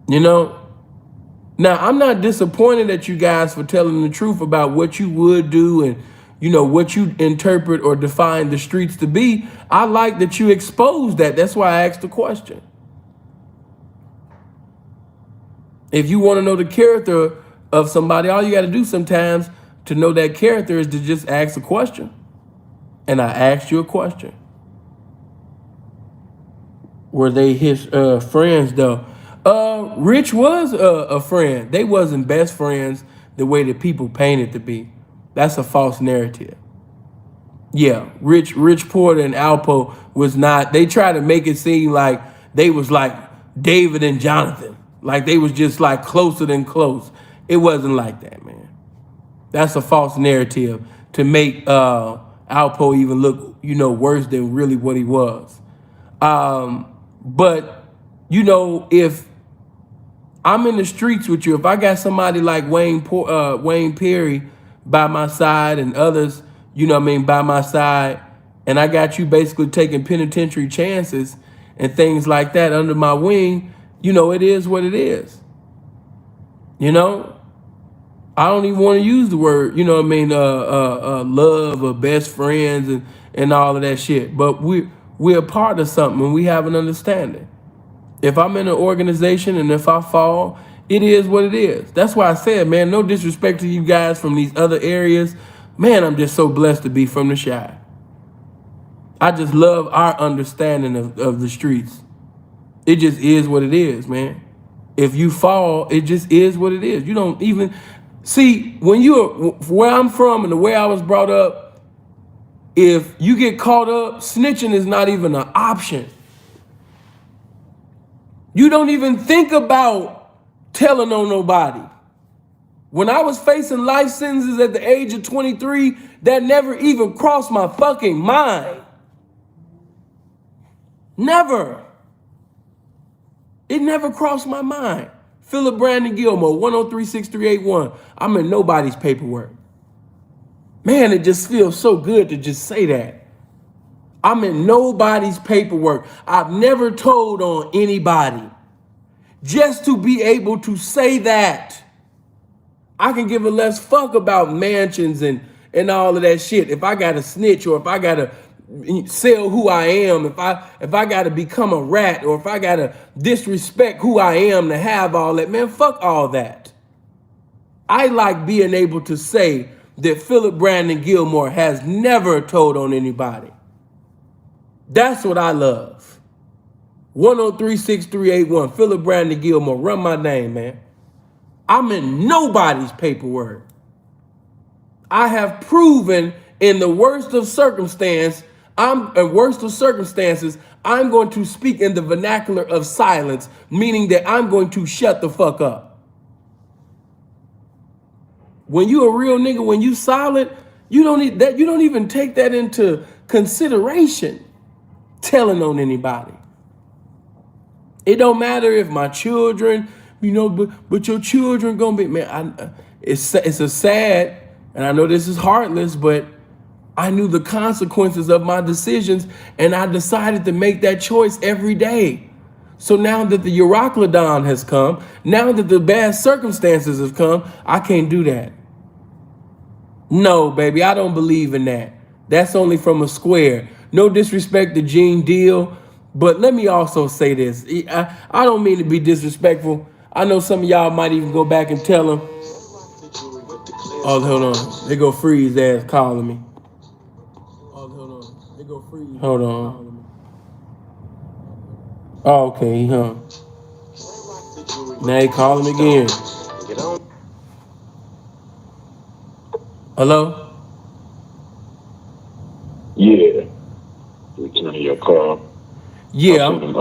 A: You know? Now, I'm not disappointed at you guys for telling the truth about what you would do and, you know, what you interpret or define the streets to be. I like that you exposed that. That's why I asked the question. If you want to know the character of somebody, all you got to do sometimes to know that character is to just ask a question. And I asked you a question. Were they his friends, though? Rich was a friend. They wasn't best friends the way that people painted to be. That's a false narrative. Yeah, Rich Porter and Alpo was not. They tried to make it seem like they was like David and Jonathan. Like they was just like closer than close. It wasn't like that, man. That's a false narrative to make Alpo even look, you know, worse than really what he was. But, you know, if I'm in the streets with you, if I got somebody like Wayne Perry by my side and others, you know what I mean, by my side, and I got you basically taking penitentiary chances and things like that under my wing, you know, it is what it is. You know, I don't even want to use the word, you know what I mean, love or best friends and all of that shit. But we're a part of something and we have an understanding. If I'm in an organization and if I fall, it is what it is. That's why I said, man, no disrespect to you guys from these other areas. Man, I'm just so blessed to be from the Chi. I just love our understanding of the streets. It just is what it is, man. If you fall, it just is what it is. You don't even see when you're where I'm from and the way I was brought up. If you get caught up, snitching is not even an option. You don't even think about telling on nobody. When I was facing life sentences at the age of 23, that never even crossed my fucking mind. Never. It never crossed my mind. Philip Brandon Gilmore, 1036381. I'm in nobody's paperwork. Man, it just feels so good to just say that. I'm in nobody's paperwork. I've never told on anybody. Just to be able to say that. I can give a less fuck about mansions and all of that shit. If I got to snitch or if I got to sell who I am, if I got to become a rat or if I got to disrespect who I am to have all that, man, fuck all that. I like being able to say that Philip Brandon Gilmore has never told on anybody. That's what I love. 1036381, Philip Brandon Gilmore, run my name, man. I'm in nobody's paperwork. I have proven in the worst of circumstances, I'm going to speak in the vernacular of silence, meaning that I'm going to shut the fuck up. When you a real nigga, when you solid, you don't even take that into consideration telling on anybody. It don't matter if my children, but your children gonna be, man. It's a sad, and I know this is heartless, but I knew the consequences of my decisions, and I decided to make that choice every day. So now that the Euroclydon has come, now that the bad circumstances have come, I can't do that. No, baby, I don't believe in that. That's only from a square. No disrespect to Gene Deal, but let me also say this. I don't mean to be disrespectful. I know some of y'all might even go back and tell him. Oh, hold on. They go Freeze ass calling me. Hold on. Oh, okay, huh? Now he calling again. Hello?
B: Yeah. Returning your call.
A: Yeah, I'm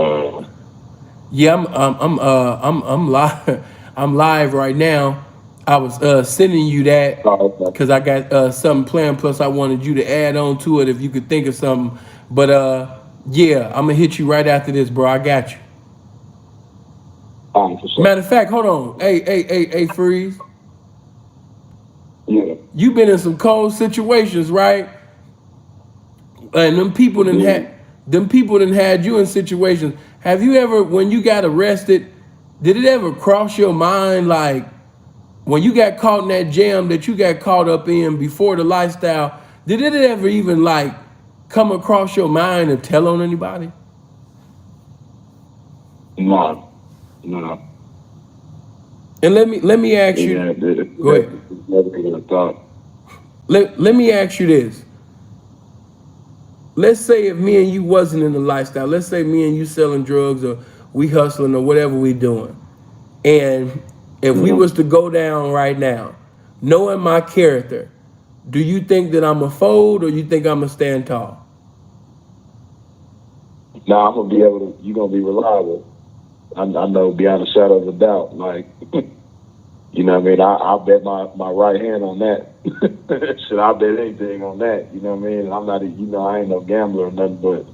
A: live. I'm live right now. I was sending you that because I got something planned. Plus, I wanted you to add on to it if you could think of something. But yeah, I'm gonna hit you right after this, bro. I got you.
B: For sure.
A: Matter of fact, hold on. Hey, Freeze.
B: Yeah.
A: You've been in some cold situations, right? And them people done had you in situations. Have you ever, when you got arrested, did it ever cross your mind, like when you got caught in that jam that you got caught up in before the lifestyle, did it ever even like come across your mind to tell on anybody?
B: No.
A: And let me ask you. Go ahead. Let me ask you this. Let's say if me and you wasn't in the lifestyle, let's say me and you selling drugs or we hustling or whatever we doing. And if we was to go down right now, knowing my character, do you think that I'm a fold or you think I'm a stand tall?
B: Nah, I'm gonna be able to. You gonna be reliable. I know beyond a shadow of a doubt. Like, you know what I mean? I'll bet my right hand on that. Should I bet anything on that? You know what I mean? And I'm not. I ain't no gambler or nothing. But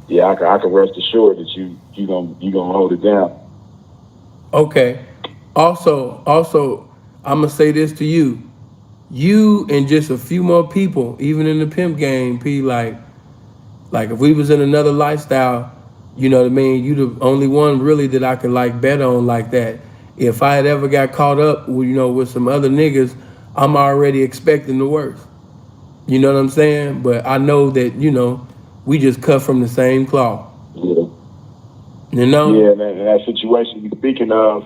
B: yeah, I can rest assured that you gonna hold it down.
A: Okay. Also, I'm gonna say this to you. You and just a few more people, even in the pimp game, P, like if we was in another lifestyle, you know what I mean? You the only one really that I could like bet on like that. If I had ever got caught up, with some other niggas, I'm already expecting the worst. You know what I'm saying? But I know that, we just cut from the same cloth.
B: Yeah.
A: You know?
B: Yeah, man. And that situation you're speaking of,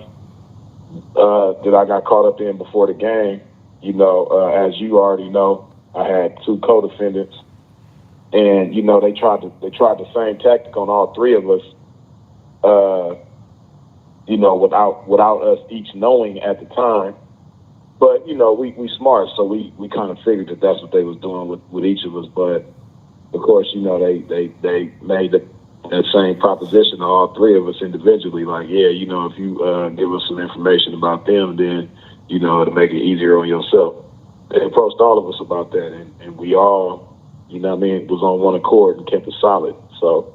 B: that I got caught up in before the game, as you already know, I had 2 co-defendants, and they tried the same tactic on all 3 of us. Without us each knowing at the time. But we smart, so we kind of figured that that's what they was doing with each of us. But of course, they made that same proposition to all 3 of us individually. Like, yeah, if you give us some information about them, then it'll make it easier on yourself. They approached all of us about that, and we all, was on one accord and kept it solid. So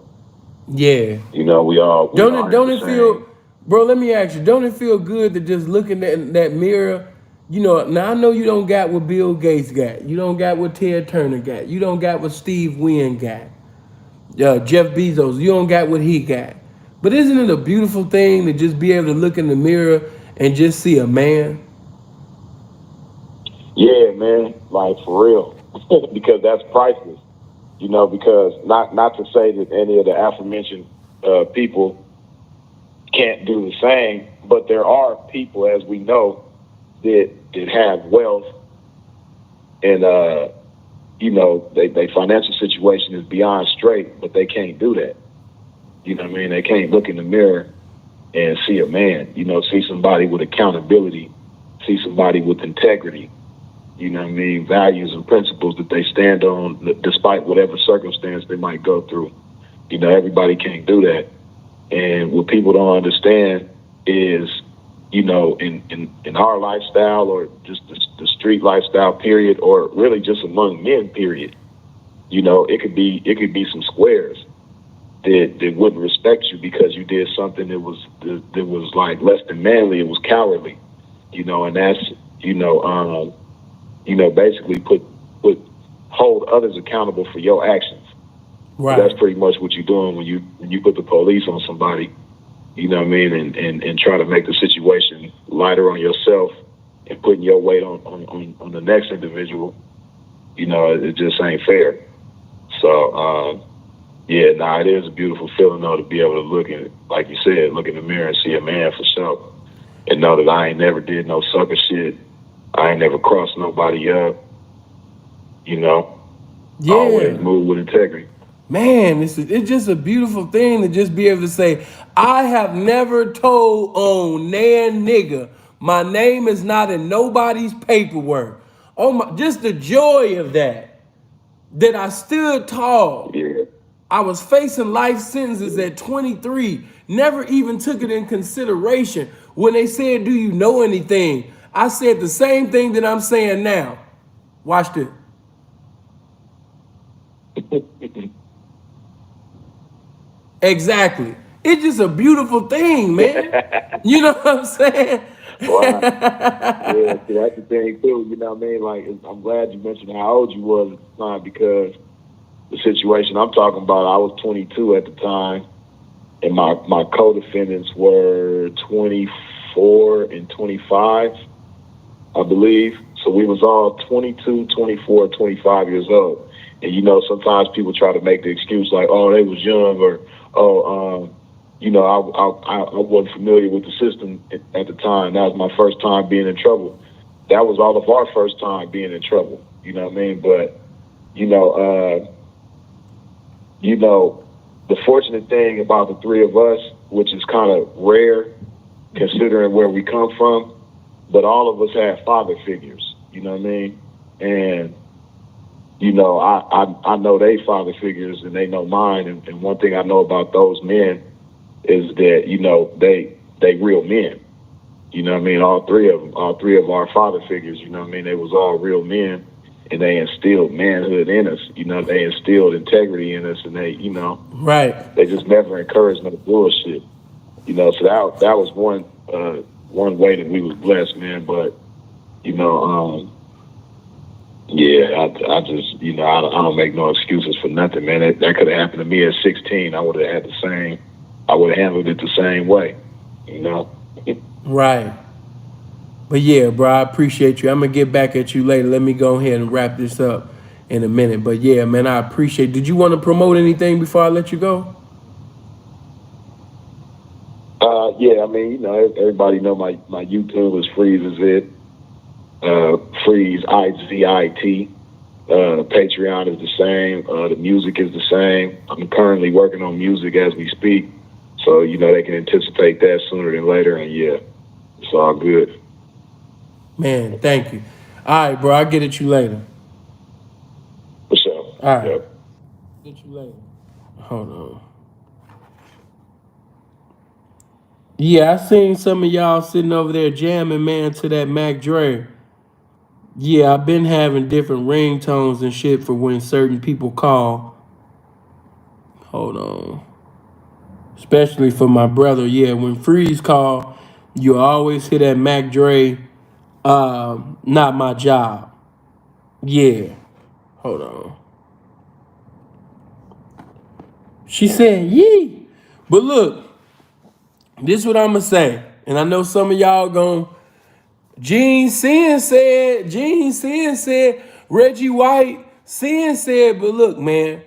A: yeah,
B: we all
A: don't it feel, bro? Let me ask you, don't it feel good to just look in that mirror? Now I know you don't got what Bill Gates got. You don't got what Ted Turner got. You don't got what Steve Wynn got. Jeff Bezos, you don't got what he got. But isn't it a beautiful thing to just be able to look in the mirror and just see a man?
B: Yeah, man, like for real, because that's priceless. Because not to say that any of the aforementioned people can't do the same, but there are people, as we know, that have wealth and they financial situation is beyond straight, but they can't do that. You know what I mean? They can't look in the mirror and see a man, see somebody with accountability, see somebody with integrity, values and principles that they stand on despite whatever circumstance they might go through. Everybody can't do that. And what people don't understand is, in our lifestyle or just the street lifestyle period, or really just among men period, it could be some squares that wouldn't respect you because you did something that was like less than manly. It was cowardly, and that's basically put hold others accountable for your actions. So
A: Right.
B: that's pretty much what you're doing when you put the police on somebody. You know what I mean, and try to make the situation lighter on yourself and putting your weight on the next individual. It just ain't fair. So yeah, it is a beautiful feeling though to be able to look at, like you said, look in the mirror and see a man for sure, and know that I ain't never did no sucker shit. I ain't never crossed nobody up. Always
A: Yeah.
B: move with integrity.
A: Man, it's just a beautiful thing to just be able to say, I have never told on nan nigga. My name is not in nobody's paperwork. Oh my, just the joy of that. That I stood tall.
B: Yeah.
A: I was facing life sentences at 23. Never even took it in consideration. When they said, do you know anything? I said the same thing that I'm saying now. Watch this. Exactly. It's just a beautiful thing, man. You know what I'm saying?
B: Wow. Yeah, see, that's the thing too. You know what I mean? Like, I'm glad you mentioned how old you was at the time, because the situation I'm talking about, I was 22 at the time, and my co-defendants were 24 and 25, I believe. So we was all 22, 24, 25 years old. And sometimes people try to make the excuse like, oh, they was young, or I wasn't familiar with the system at the time. That was my first time being in trouble. That was all of our first time being in trouble. You know what I mean? But the fortunate thing about the three of us, which is kind of rare considering where we come from, but all of us had father figures. You know what I mean? And I know they father figures and they know mine. And one thing I know about those men is that, they real men. You know what I mean? All three of our father figures, you know what I mean? They was all real men, and they instilled manhood in us. They instilled integrity in us, and
A: Right.
B: they just never encouraged no bullshit. So that was one way that we was blessed, man. But, yeah, I just, I don't make no excuses for nothing, man. That could have happened to me at 16. I would have handled it the same way,
A: Right. But yeah, bro, I appreciate you. I'm gonna get back at you later. Let me go ahead and wrap this up in a minute. But yeah, man, I appreciate. Did you want to promote anything before I let you go?
B: Yeah, I mean, everybody know my YouTube is Freeze is it. Freeze IZIT. Patreon is the same. The music is the same. I'm currently working on music as we speak, so they can anticipate that sooner than later. And yeah, it's all good.
A: Man, thank you. All right, bro. I'll get at you later.
B: For sure.
A: All right.
B: Yep.
A: Get you later. Hold on. Yeah, I seen some of y'all sitting over there jamming, man, to that Mac Dre. Yeah, I've been having different ringtones and shit for when certain people call. Hold on. Especially for my brother. Yeah, when Freeze call, you always hear that Mac Dre, not my job. Yeah. Hold on. She said, yee. But look, this is what I'm going to say. And I know some of y'all going, Gene Sin said, Reggie White, Sin said, but look, man,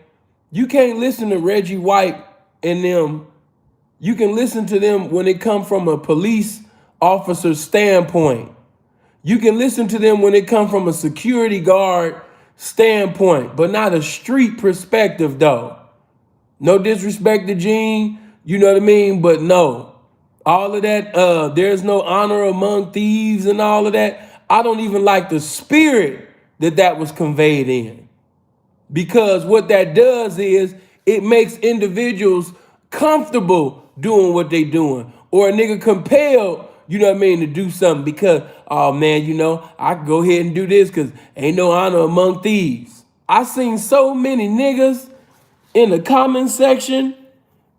A: you can't listen to Reggie White and them. You can listen to them when it comes from a police officer's standpoint. You can listen to them when it comes from a security guard standpoint, but not a street perspective, though. No disrespect to Gene, you know what I mean? But no, all of that, there's no honor among thieves and all of that. I don't even like the spirit that was conveyed in. Because what that does is it makes individuals comfortable doing what they doing. Or a nigga compelled, you know what I mean, to do something because, oh man, I can go ahead and do this because ain't no honor among thieves. I seen so many niggas in the comment section,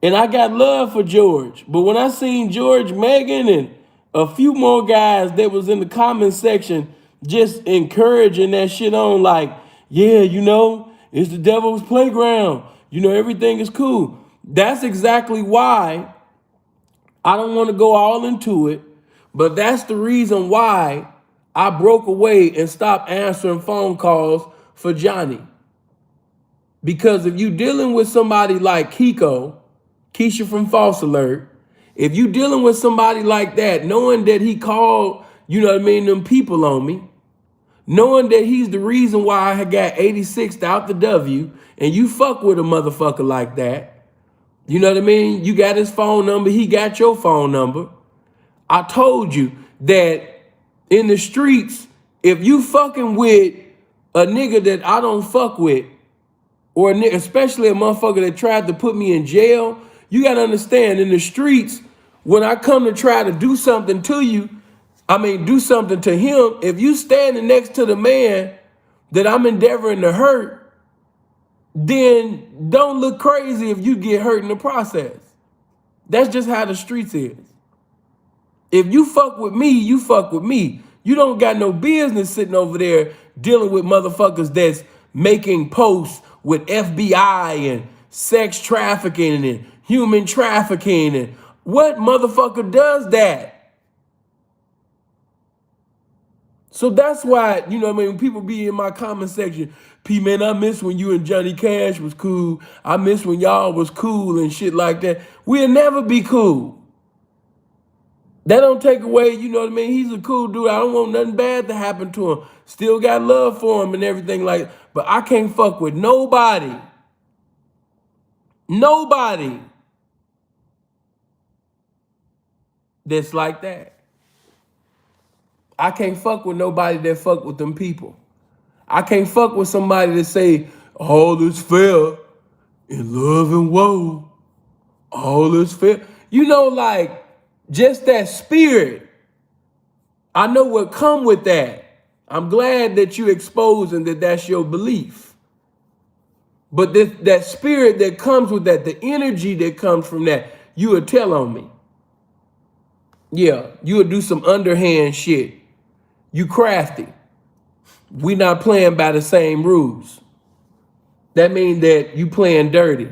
A: and I got love for George. But when I seen George, Megan, and a few more guys that was in the comment section just encouraging that shit on, like, yeah, it's the devil's playground. Everything is cool. That's exactly why I don't want to go all into it, but that's the reason why I broke away and stopped answering phone calls for Johnny. Because if you dealing with somebody like Keisha from False Alert, if you dealing with somebody like that, knowing that he called, them people on me, knowing that he's the reason why I got 86th out the W, and you fuck with a motherfucker like that, you got his phone number, he got your phone number. I told you that in the streets, if you fucking with a nigga that I don't fuck with, or especially a motherfucker that tried to put me in jail, you gotta understand, in the streets, when I come to try to do something to you, do something to him, if you standing next to the man that I'm endeavoring to hurt, then don't look crazy if you get hurt in the process. That's just how the streets is. If you fuck with me, you fuck with me. You don't got no business sitting over there dealing with motherfuckers that's making posts with FBI and sex trafficking and human trafficking. And what motherfucker does that? So that's why, when people be in my comment section, P, man, I miss when you and Johnny Cash was cool. I miss when y'all was cool and shit like that. We'll never be cool. That don't take away, he's a cool dude. I don't want nothing bad to happen to him. Still got love for him and everything like, but I can't fuck with nobody. Nobody that's like that. I can't fuck with nobody that fuck with them people. I can't fuck with somebody that say, all is fair in love and woe. All is fair. Just that spirit. I know what come with that. I'm glad that you exposing that that's your belief. But that spirit that comes with that, the energy that comes from that, you would tell on me. Yeah, you would do some underhand shit. You crafty. We not playing by the same rules. That means that you playing dirty.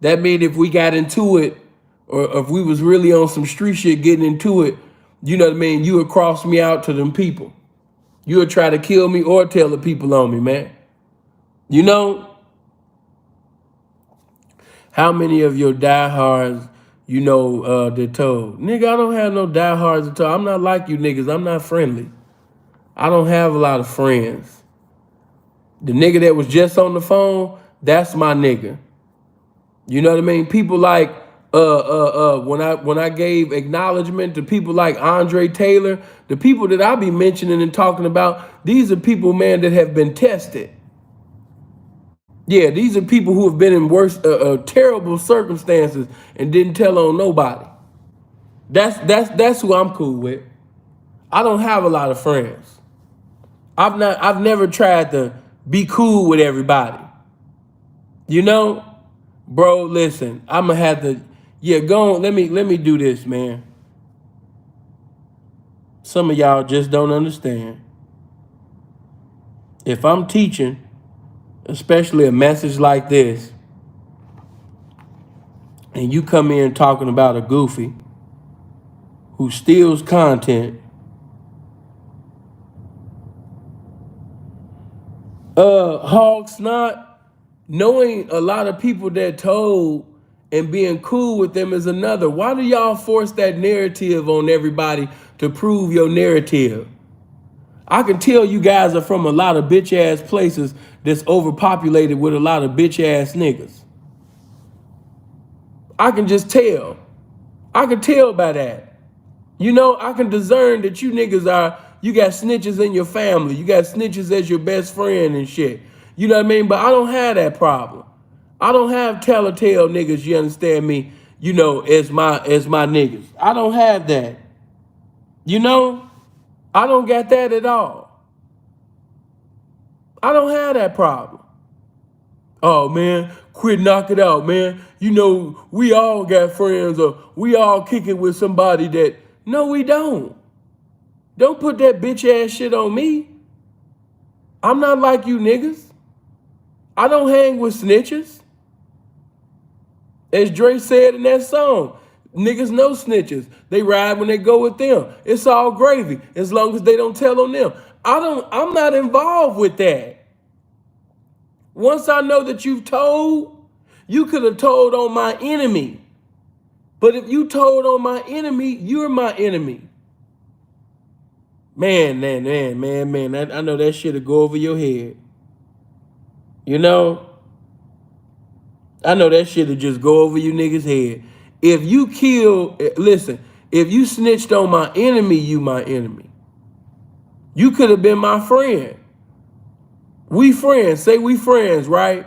A: That means if we got into it, or if we was really on some street shit getting into it, you would cross me out to them people. You would try to kill me or tell the people on me, man. How many of your diehards, that told? Nigga, I don't have no diehards at all. I'm not like you niggas. I'm not friendly. I don't have a lot of friends. The nigga that was just on the phone, that's my nigga. You know what I mean? People like when I gave acknowledgement to people like Andre Taylor, the people that I be mentioning and talking about, these are people, man, that have been tested. Yeah, these are people who have been in worse, terrible circumstances and didn't tell on nobody. That's who I'm cool with. I don't have a lot of friends. I've never tried to be cool with everybody. Bro, listen, I'm gonna have to, go on. Let me do this, man. Some of y'all just don't understand. If I'm teaching, especially a message like this, and you come in talking about a goofy who steals content, hog snot, knowing a lot of people that told and being cool with them is another. Why do y'all force that narrative on everybody to prove your narrative? I can tell you guys are from a lot of bitch ass places that's overpopulated with a lot of bitch ass niggas. I can just tell. I can tell by that. I can discern that you niggas you got snitches in your family. You got snitches as your best friend and shit. You know what I mean? But I don't have that problem. I don't have telltale niggas, you understand me, as my niggas. I don't have that. I don't got that at all. I don't have that problem. Oh man, quit, knock it out, man. You know, we all got friends or we all kick it with somebody that, no, we don't. Don't put that bitch ass shit on me. I'm not like you niggas. I don't hang with snitches. As Dre said in that song, niggas know snitches. They ride when they go with them. It's all gravy as long as they don't tell on them. I'm not involved with that. Once I know that you've told, you could have told on my enemy. But if you told on my enemy, you're my enemy. Man. I know that shit'll go over your head. You know? I know that shit'll just go over you niggas' head. If you listen, if you snitched on my enemy, you my enemy. You could have been my friend. We friends, say we friends, right?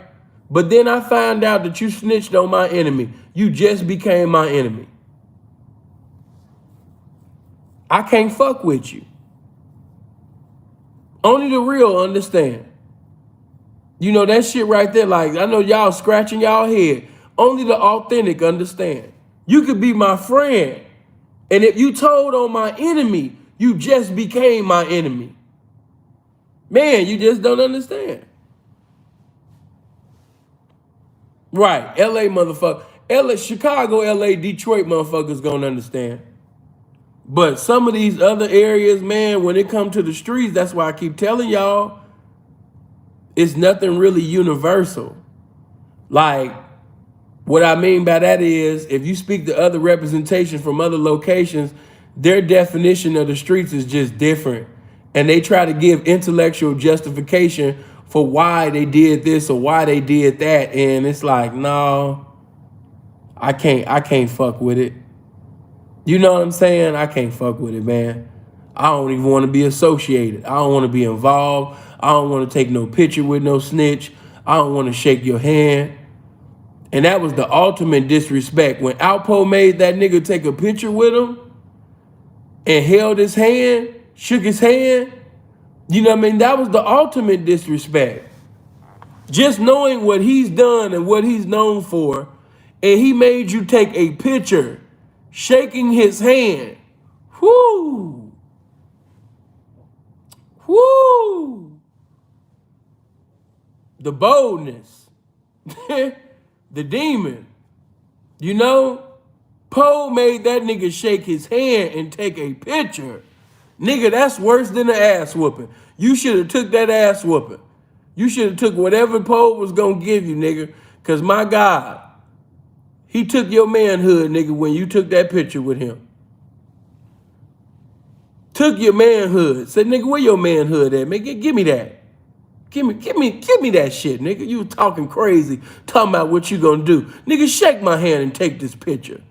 A: But then I find out that you snitched on my enemy. You just became my enemy. I can't fuck with you. Only the real understand. You know that shit right there, like, I know y'all scratching y'all head. Only the authentic understand. You could be my friend. And if you told on my enemy, you just became my enemy. Man, you just don't understand. Right, LA motherfucker. LA, Chicago, LA, Detroit motherfuckers gonna understand. But some of these other areas, man, when it comes to the streets, that's why I keep telling y'all, it's nothing really universal. Like, what I mean by that is, if you speak to other representation from other locations, their definition of the streets is just different. And they try to give intellectual justification for why they did this or why they did that. And it's like, no, I can't fuck with it. You know what I'm saying? I can't fuck with it, man. I don't even want to be associated. I don't want to be involved. I don't want to take no picture with no snitch. I don't want to shake your hand. And that was the ultimate disrespect. When Alpo made that nigga take a picture with him and held his hand, shook his hand, you know what I mean? That was the ultimate disrespect. Just knowing what he's done and what he's known for, and he made you take a picture, shaking his hand. Whoo! Whoo! The boldness. The demon. You know? Poe made that nigga shake his hand and take a picture. Nigga, that's worse than an ass whooping. You should have took that ass whooping. You should have took whatever Poe was gonna give you, nigga. Cause my God, he took your manhood, nigga, when you took that picture with him. Took your manhood. Said, nigga, where your manhood at? Man, give me that. Give me that shit, nigga. You talking crazy, talking about what you gonna do. Nigga, shake my hand and take this picture.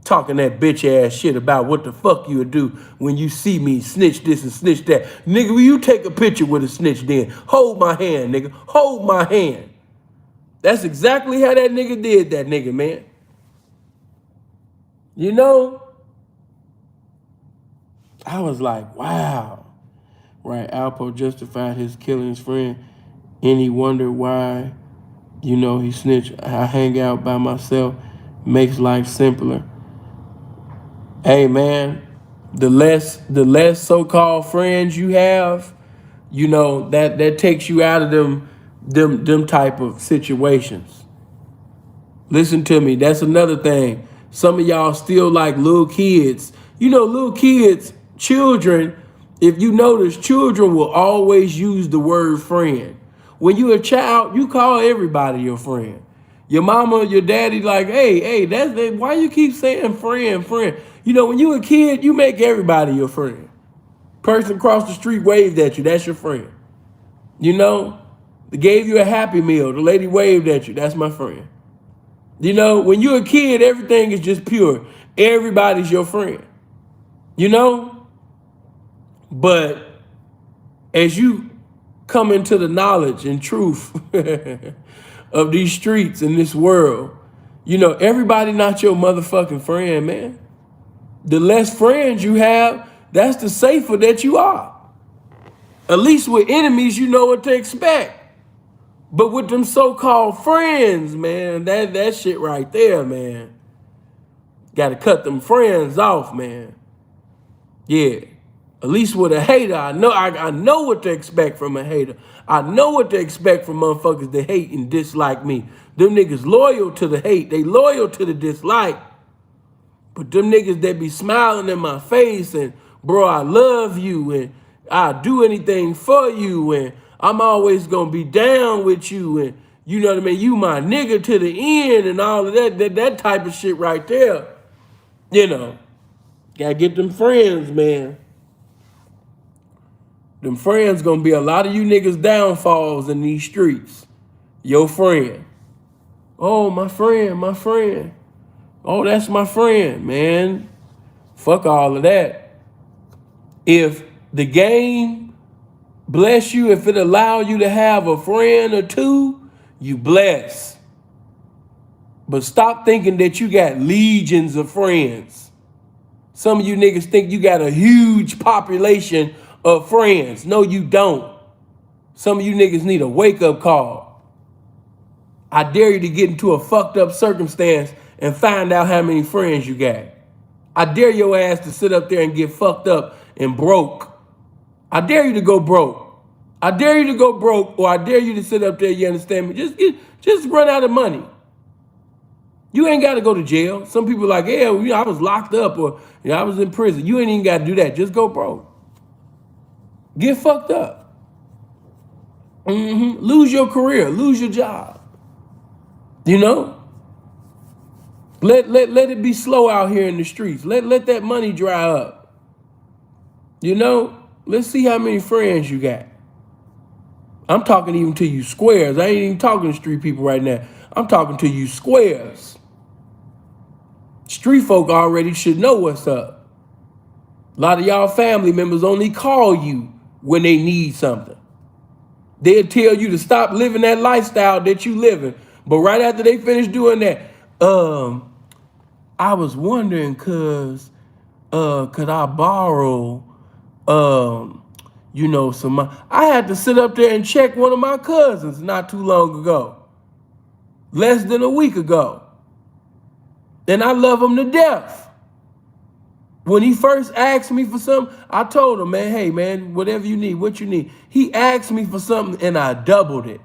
A: Talking that bitch ass shit about what the fuck you would do when you see me snitch this and snitch that. Nigga, will you take a picture with a snitch then? Hold my hand, nigga. Hold my hand. That's exactly how that nigga did that nigga, man. You know? I was like, wow. Right, Alpo justified his killing his friend, and he wondered why, you know, he snitched. I hang out by myself, makes life simpler. Hey man, the less so-called friends you have, you know, that takes you out of them type of situations. Listen to me, that's another thing. Some of y'all still like little kids. You know, little kids, children, if you notice, children will always use the word friend. When you're a child, you call everybody your friend. Your mama, your daddy, like, hey, why you keep saying friend? You know, when you a kid, you make everybody your friend. Person across the street waved at you, that's your friend. You know, they gave you a Happy Meal, the lady waved at you, that's my friend. You know, when you're a kid, everything is just pure. Everybody's your friend. You know? But as you come into the knowledge and truth of these streets in this world, you know, everybody not your motherfucking friend, man. The less friends you have, that's the safer that you are. At least with enemies, you know what to expect. But with them so-called friends, man, that shit right there, man. Gotta cut them friends off, man. Yeah. At least with a hater, I know what to expect from a hater. I know what to expect from motherfuckers that hate and dislike me. Them niggas loyal to the hate. They loyal to the dislike. But them niggas that be smiling in my face and, bro, I love you and I'll do anything for you and I'm always gonna be down with you and you know what I mean, you my nigga to the end and all of that type of shit right there. You know, gotta get them friends, man. Them friends gonna be a lot of you niggas downfalls in these streets. Your friend. Oh, my friend, my friend. Oh, that's my friend, man. Fuck all of that. If the game bless you, if it allow you to have a friend or two, you bless. But stop thinking that you got legions of friends. Some of you niggas think you got a huge population of friends. No, you don't. Some of you niggas need a wake-up call. I dare you to get into a fucked up circumstance and find out how many friends you got. I dare your ass to sit up there and get fucked up and broke. I dare you to go broke. I dare you to go broke, or I dare you to sit up there, you understand me? Just run out of money. You ain't got to go to jail. Some people are like, yeah, I was locked up or I was in prison. You ain't even got to do that. Just go broke. Get fucked up. Lose your career. Lose your job. You know? Let it be slow out here in the streets. Let that money dry up. You know? Let's see how many friends you got. I'm talking even to you squares. I ain't even talking to street people right now. I'm talking to you squares. Street folk already should know what's up. A lot of y'all family members only call you when they need something. They'll tell you to stop living that lifestyle that you living. But right after they finish doing that, I was wondering, could I borrow, some money? I had to sit up there and check one of my cousins not too long ago. Less than a week ago. And I love him to death. When he first asked me for something, I told him, man, hey, man, whatever you need, what you need. He asked me for something and I doubled it.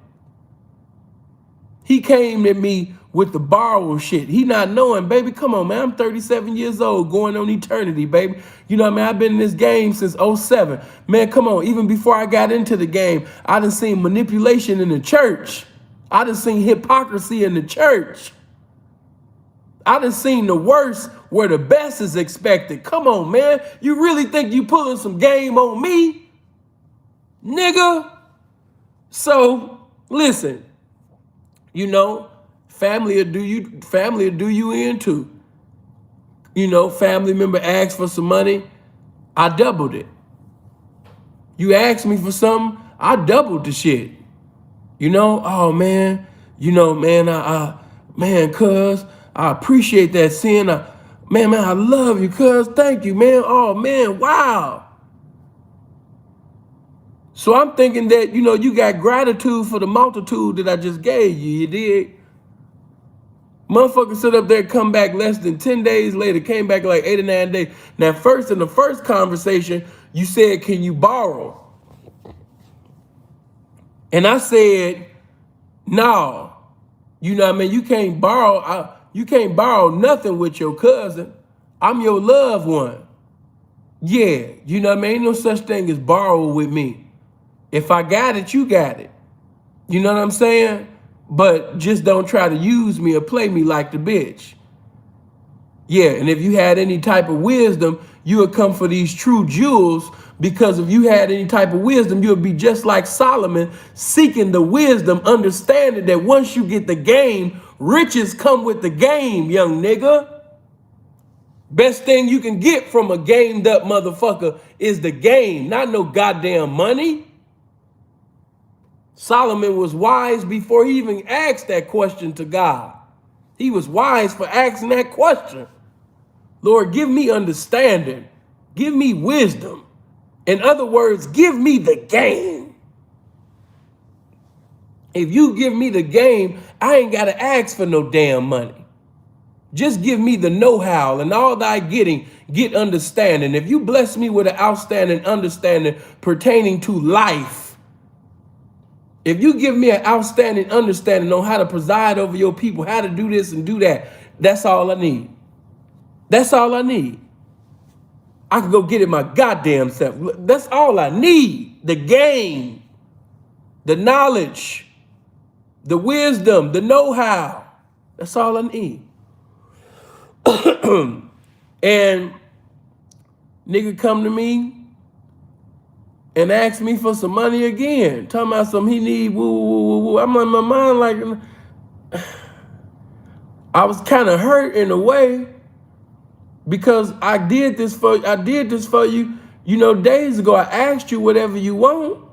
A: He came at me with the borrow shit. He not knowing, baby, come on, man. I'm 37 years old, going on eternity, baby. You know what I mean? I've been in this game since 07. Man, come on. Even before I got into the game, I done seen manipulation in the church. I done seen hypocrisy in the church. I done seen the worst where the best is expected. Come on, man. You really think you pulling some game on me? Nigga. So, listen. You know, family will do you in too. You know, family member asked for some money. I doubled it. You asked me for something, I doubled the shit. You know, oh man, man, cuz, I appreciate that sin. Man, I love you, cuz. Thank you, man. Oh, man, wow. So I'm thinking that, you got gratitude for the multitude that I just gave you. You did. Motherfucker sit up there, come back less than 10 days later, came back like 8 or 9 days. Now, in the first conversation, you said, can you borrow? And I said, no. You know what I mean? You can't borrow nothing with your cousin. I'm your loved one. Yeah, you know what I mean? Ain't no such thing as borrow with me. If I got it, you got it. You know what I'm saying? But just don't try to use me or play me like the bitch. Yeah, and if you had any type of wisdom, you would come for these true jewels, because if you had any type of wisdom, you would be just like Solomon, seeking the wisdom, understanding that once you get the game, riches come with the game, young nigga. Best thing you can get from a gamed up motherfucker is the game, not no goddamn money. Solomon was wise before he even asked that question to God. He was wise for asking that question. Lord, give me understanding. Give me wisdom. In other words, give me the game. If you give me the game, I ain't got to ask for no damn money. Just give me the know-how, and all thy getting, get understanding. If you bless me with an outstanding understanding pertaining to life, if you give me an outstanding understanding on how to preside over your people, how to do this and do that, that's all I need. That's all I need. I can go get it my goddamn self. That's all I need. The game, the knowledge, the wisdom, the know-how. That's all I need. And nigga come to me and ask me for some money again. Talking about something he need, woo, woo, woo, woo. I'm in my mind like, I was kind of hurt in a way because I did this for you, you know, days ago. I asked you whatever you want.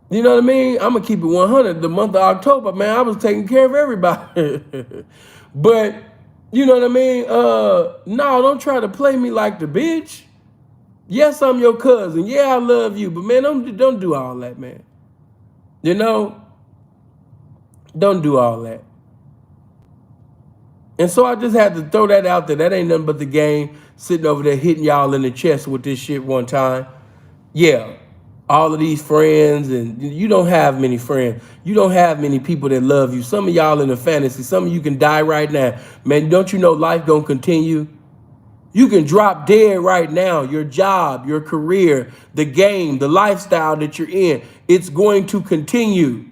A: You know what I mean? I'm gonna keep it 100. The month of October, man, I was taking care of everybody. But you know what I mean? No, don't try to play me like the bitch. Yes, I'm your cousin. Yeah, I love you, but man, don't do all that, man. You know, don't do all that. And so I just had to throw that out there. That ain't nothing but the game, sitting over there hitting y'all in the chest with this shit one time. Yeah, all of these friends, and you don't have many friends. You don't have many people that love you. Some of y'all in a fantasy. Some of you can die right now. Man, don't you know life gonna continue? You can drop dead right now. Your job, your career, the game, the lifestyle that you're in, it's going to continue.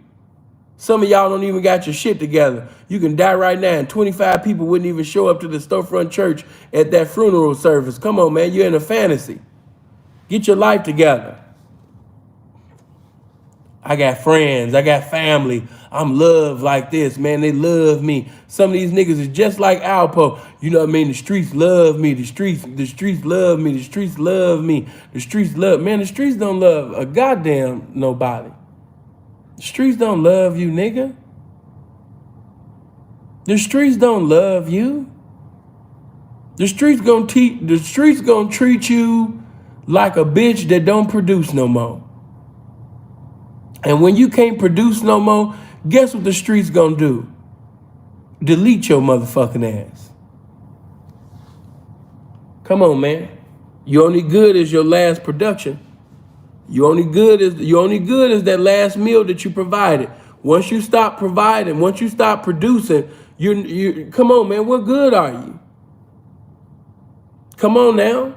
A: Some of y'all don't even got your shit together. You can die right now and 25 people wouldn't even show up to the storefront church at that funeral service. Come on, man, you're in a fantasy. Get your life together. I got friends, I got family. I'm loved like this, man. They love me. Some of these niggas is just like Alpo. You know what I mean? The streets love me. The streets love me. The streets love me. The streets love, man, the streets don't love a goddamn nobody. The streets don't love you, nigga. The streets don't love you. The streets gonna treat you like a bitch that don't produce no more. And when you can't produce no more, guess what the streets gonna do? Delete your motherfucking ass. Come on, man. You only good as your last production. You only good as that last meal that you provided. Once you stop providing, once you stop producing, you come on, man. What good are you? Come on now.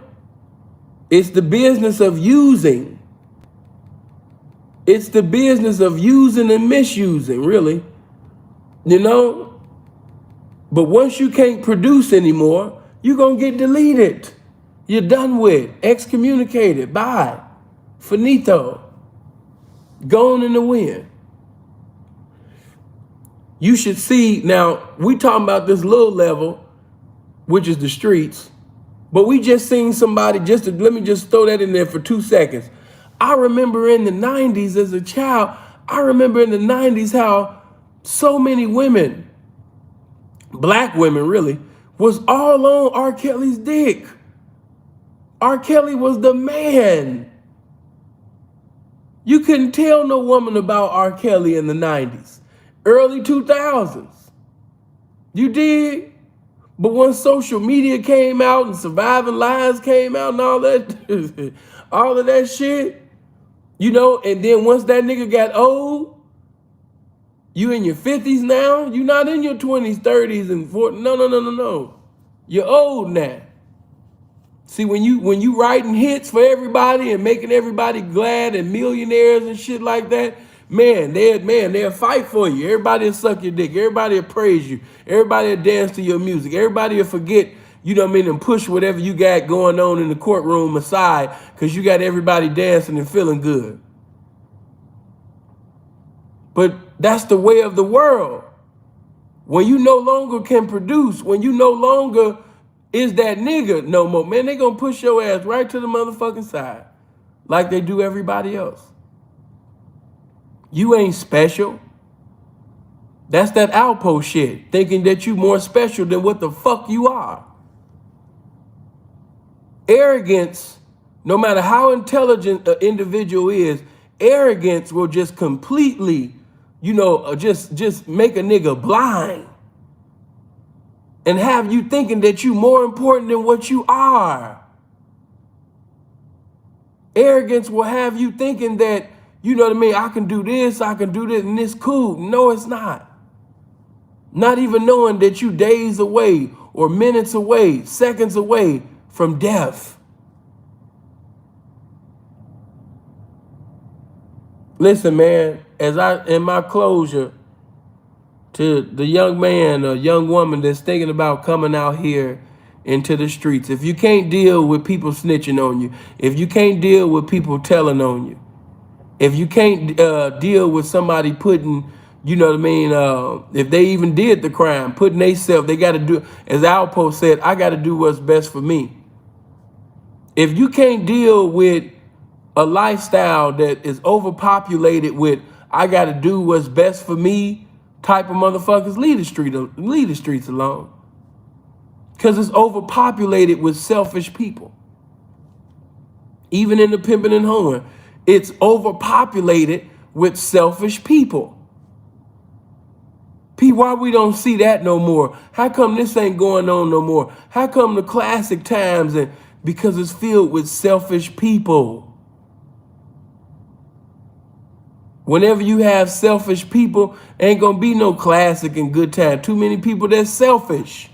A: It's the business of using. It's the business of using and misusing, really. You know? But once you can't produce anymore, you're gonna get deleted. You're done with, excommunicated, bye. Finito. Gone in the wind. You should see, now, we talking about this little level, which is the streets, but we just seen somebody, let me just throw that in there for 2 seconds. I remember in the 90s as a child, how so many women, black women really, was all on R. Kelly's dick. R. Kelly was the man. You couldn't tell no woman about R. Kelly in the 90s, early 2000s. You did? But once social media came out and Surviving Lives came out and all that, all of that shit, you know, and then once that nigga got old, you in your 50s now, you not in your 20s, 30s, and 40s. No. You're old now. See, when you writing hits for everybody and making everybody glad and millionaires and shit like that, they'll fight for you. Everybody will suck your dick. Everybody will praise you. Everybody will dance to your music. Everybody will forget, you know what I mean, and push whatever you got going on in the courtroom aside because you got everybody dancing and feeling good. But that's the way of the world. When you no longer can produce, when you no longer is that nigga no more, man, they gonna push your ass right to the motherfucking side like they do everybody else. You ain't special. That's that Alpo shit, thinking that you more special than what the fuck you are. Arrogance, no matter how intelligent an individual is, arrogance will just completely just make a nigga blind and have you thinking that you more important than what you are. Arrogance will have you thinking that, you know what I mean, I can do this, and it's cool. No, it's not. Not even knowing that you days away or minutes away, seconds away from death. Listen, man, in my closure to the young man or young woman that's thinking about coming out here into the streets, if you can't deal with people snitching on you, if you can't deal with people telling on you, if you can't deal with somebody putting, you know what I mean, if they even did the crime, putting they got to do, as Alpo said, I got to do what's best for me. If you can't deal with a lifestyle that is overpopulated with I got to do what's best for me type of motherfuckers, leave the streets alone. Because it's overpopulated with selfish people. Even in the pimping and hoeing, it's overpopulated with selfish people. P, why we don't see that no more? How come this ain't going on no more? How come the classic times? And because it's filled with selfish people. Whenever you have selfish people, ain't gonna be no classic and good time. Too many people that's selfish.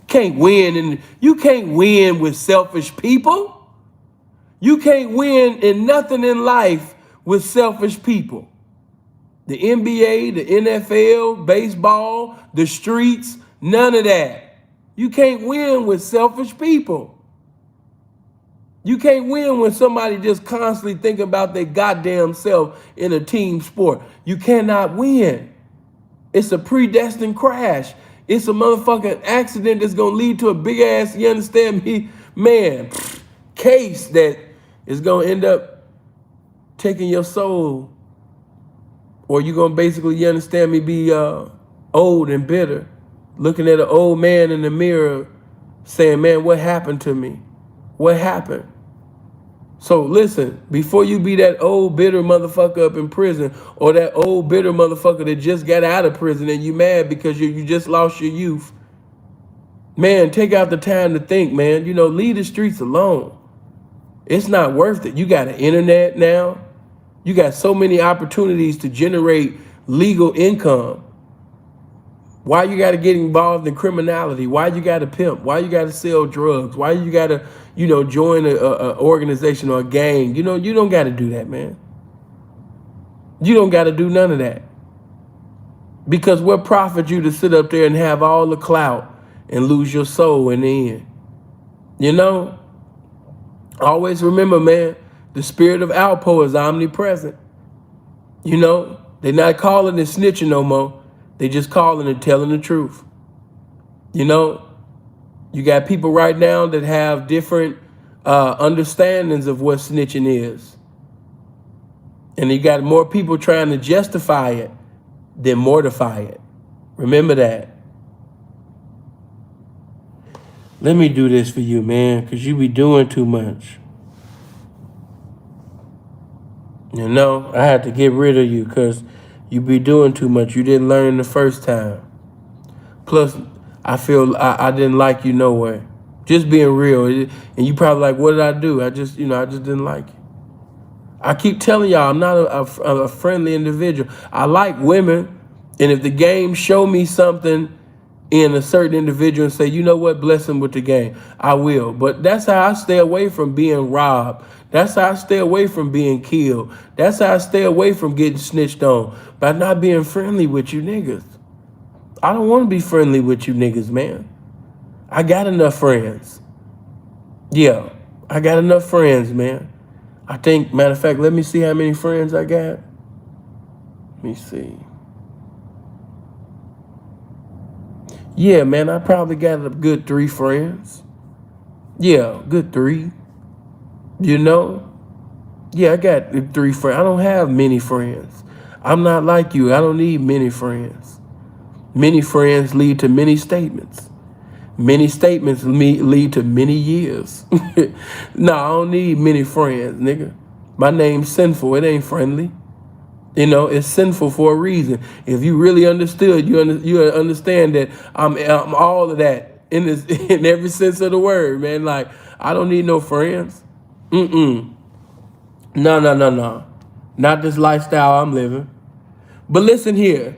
A: Can't win, and you can't win with selfish people. You can't win in nothing in life with selfish people. The NBA, the NFL, baseball, the streets, none of that. You can't win with selfish people. You can't win when somebody just constantly thinking about their goddamn self in a team sport. You cannot win. It's a predestined crash. It's a motherfucking accident that's going to lead to a big ass, you understand me, man, case that is going to end up taking your soul. Or you're going to basically, you understand me, be old and bitter, looking at an old man in the mirror saying, man, what happened to me? What happened? So listen, before you be that old bitter motherfucker up in prison, or that old bitter motherfucker that just got out of prison and you mad because you just lost your youth, man, take out the time to think, man. Leave the streets alone. It's not worth it. You got an internet now. You got so many opportunities to generate legal income. Why you got to get involved in criminality? Why you got to pimp? Why you got to sell drugs? Why you got to, join a organization or a gang? You don't got to do that, man. You don't got to do none of that. Because what profit you to sit up there and have all the clout and lose your soul in the end? Always remember, man, the spirit of Alpo is omnipresent. They're not calling it snitching no more. They just calling it telling the truth. You got people right now that have different understandings of what snitching is. And you got more people trying to justify it than mortify it. Remember that. Let me do this for you, man, because you be doing too much. I had to get rid of you because you be doing too much. You didn't learn the first time. Plus, I feel I didn't like you nowhere. Just being real. And you probably like, what did I do? I just didn't like you. I keep telling y'all, I'm not a friendly individual. I like women. And if the game show me something in a certain individual and say, you know what, bless him with the game, I will. But that's how I stay away from being robbed. That's how I stay away from being killed. That's how I stay away from getting snitched on, by not being friendly with you niggas. I don't want to be friendly with you niggas, man. I got enough friends. Yeah, I got enough friends, man. I think, matter of fact, let me see how many friends I got. Let me see. Yeah, man, I probably got a good 3 friends. Yeah, good 3. Yeah, I got 3 friends. I don't have many friends. I'm not like you. I don't need many friends. Many friends lead to many statements. Many statements lead to many years. No, I don't need many friends, nigga. My name's sinful. It ain't friendly. You know, it's sinful for a reason. If you really understood, you understand that I'm all of that in this in every sense of the word, man. Like I don't need no friends. No, no, no, no. Not this lifestyle I'm living. But listen here.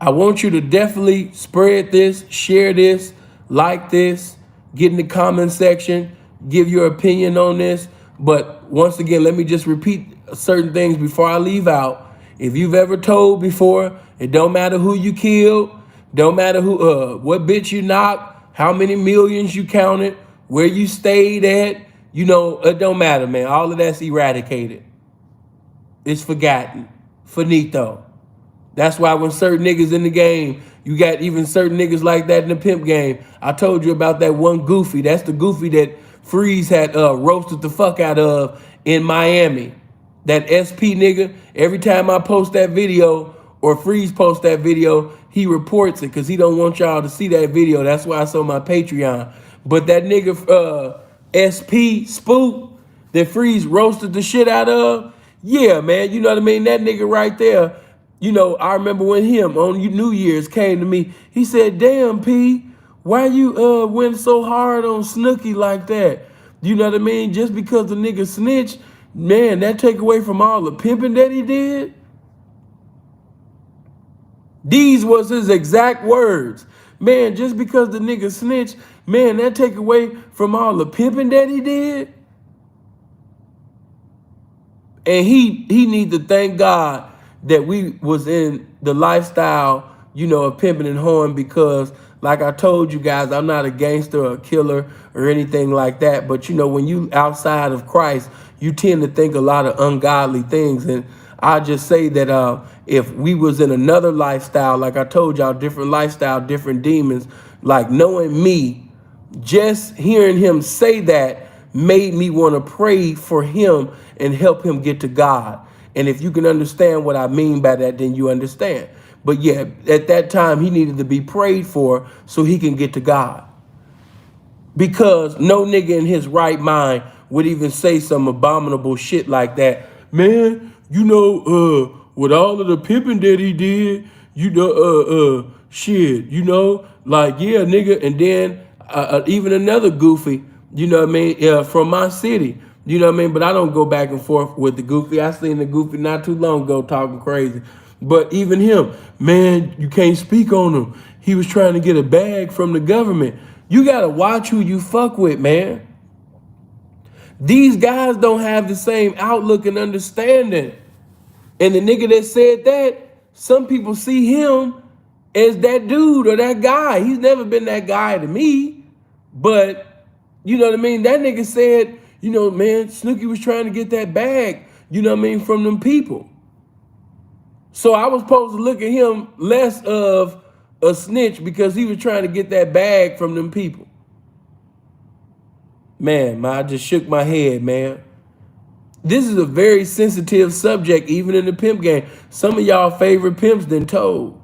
A: I want you to definitely spread this, share this, like this, get in the comment section, give your opinion on this. But once again, let me just repeat certain things before I leave out. If you've ever told before, it don't matter who you killed, don't matter who, what bitch you knocked, how many millions you counted, where you stayed at, you know, it don't matter, man. All of that's eradicated. It's forgotten. Finito. That's why when certain niggas in the game, you got even certain niggas like that in the pimp game. I told you about that one goofy. That's the goofy that Freeze had roasted the fuck out of in Miami. That SP nigga, every time I post that video or Freeze post that video, he reports it because he don't want y'all to see that video. That's why it's on my Patreon. But that nigga SP Spook that Freeze roasted the shit out of, yeah, man, you know what I mean? That nigga right there, you know, I remember when him on New Year's came to me, he said, damn, P, why you went so hard on Snooki like that? You know what I mean? Just because the nigga snitched, man, that take away from all the pimping that he did? These was his exact words. Man, just because the nigga snitched, man, that take away from all the pimping that he did? And he need to thank God that we was in the lifestyle, you know, of pimping and whoring, because like I told you guys, I'm not a gangster or a killer or anything like that. But, you know, when you outside of Christ, you tend to think a lot of ungodly things. And I just say that if we was in another lifestyle, like I told y'all, different lifestyle, different demons, like knowing me, just hearing him say that made me want to pray for him and help him get to God. And if you can understand what I mean by that, then you understand. But yeah, at that time, he needed to be prayed for so he can get to God. Because no nigga in his right mind would even say some abominable shit like that. Man, you know, with all of the pimping that he did, you know, shit, you know, like, yeah, nigga. And then even another goofy, you know what I mean, from my city, you know what I mean? But I don't go back and forth with the goofy. I seen the goofy not too long ago talking crazy. But even him, man, you can't speak on him. He was trying to get a bag from the government. You got to watch who you fuck with, man. These guys don't have the same outlook and understanding. And the nigga that said that, some people see him as that dude or that guy. He's never been that guy to me. But, you know what I mean? That nigga said, you know, man, Snooki was trying to get that bag, you know what I mean, from them people. So I was supposed to look at him less of a snitch because he was trying to get that bag from them people. Man, I just shook my head, man. This is a very sensitive subject, even in the pimp game. Some of y'all favorite pimps done told.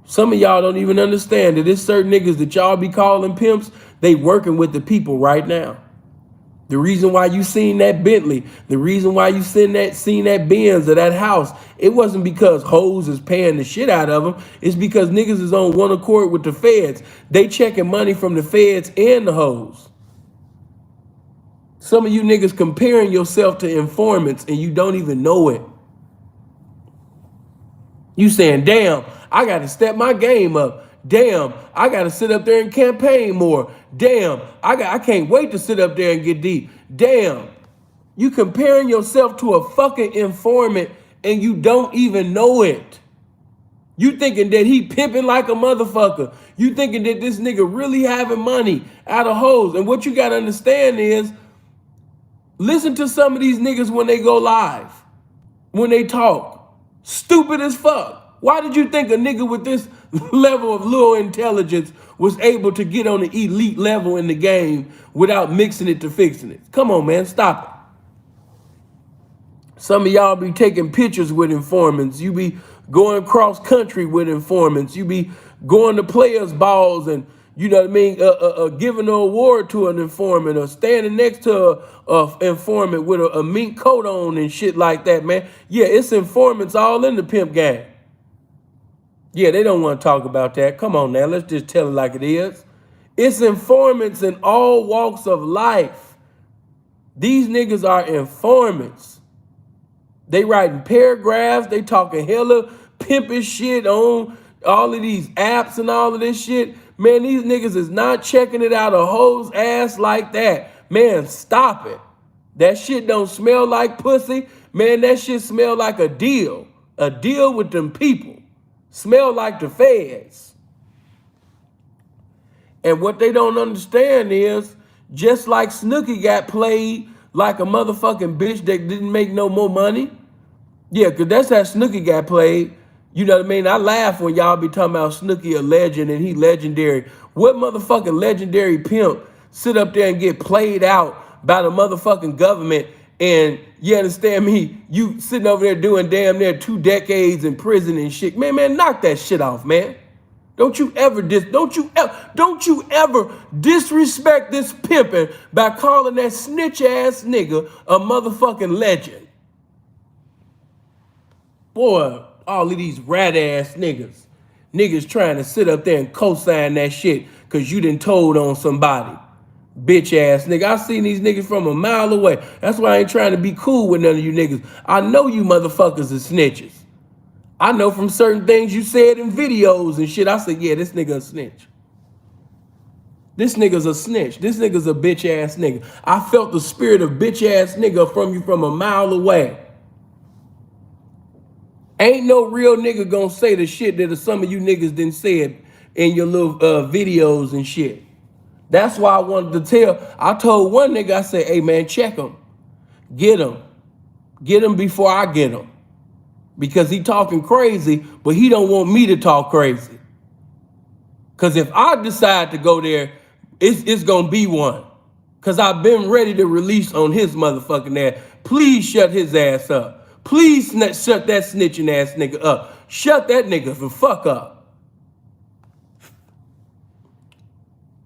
A: Some of y'all don't even understand that there's certain niggas that y'all be calling pimps, they working with the people right now. The reason why you seen that Bentley, the reason why you seen that Benz or that house, it wasn't because hoes is paying the shit out of them. It's because niggas is on one accord with the feds. They checking money from the feds and the hoes. Some of you niggas comparing yourself to informants and you don't even know it. You saying, damn, I got to step my game up. Damn, I got to sit up there and campaign more. Damn, I can't wait to sit up there and get deep. Damn, you comparing yourself to a fucking informant and you don't even know it. You thinking that he pimping like a motherfucker. You thinking that this nigga really having money out of hoes. And what you got to understand is, listen to some of these niggas when they go live, when they talk. Stupid as fuck. Why did you think a nigga with this level of low intelligence was able to get on the elite level in the game without mixing it to fixing it? Come on, man, stop it. Some of y'all be taking pictures with informants. You be going cross country with informants. You be going to players' balls and you know what I mean, giving an award to an informant or standing next to a informant with a mink coat on and shit like that, man. Yeah, it's informants all in the pimp game. Yeah, they don't want to talk about that. Come on now, let's just tell it like it is. It's informants in all walks of life. These niggas are informants. They writing paragraphs. They talking hella pimpish shit on all of these apps and all of this shit. Man, these niggas is not checking it out a hoe's ass like that. Man, stop it. That shit don't smell like pussy. Man, that shit smell like a deal. A deal with them people. Smell like the feds. And what they don't understand is, just like Snooki got played like a motherfucking bitch that didn't make no more money. Yeah, because that's how Snooki got played. You know what I mean? I laugh when y'all be talking about Snooki a legend and he legendary. What motherfucking legendary pimp sit up there and get played out by the motherfucking government? And you understand me? You sitting over there doing damn near 2 decades in prison and shit. Man, knock that shit off, man. Don't you ever disrespect this pimping by calling that snitch ass nigga a motherfucking legend. Boy, all of these rat ass niggas. Niggas trying to sit up there and co-sign that shit because you done told on somebody. Bitch ass nigga. I seen these niggas from a mile away. That's why I ain't trying to be cool with none of you niggas. I know you motherfuckers are snitches. I know from certain things you said in videos and shit. I said, yeah, this nigga a snitch. This nigga's a snitch. This nigga's a bitch ass nigga. I felt the spirit of bitch ass nigga from you from a mile away. Ain't no real nigga gonna say the shit that some of you niggas didn't say it in your little videos and shit. That's why I wanted to tell. I told one nigga, I said, hey man, check him. Get him. Get him before I get him. Because he talking crazy, but he don't want me to talk crazy. Because if I decide to go there, it's going to be one. Because I've been ready to release on his motherfucking ass. Please shut his ass up. Please shut that snitching ass nigga up. Shut that nigga the fuck up.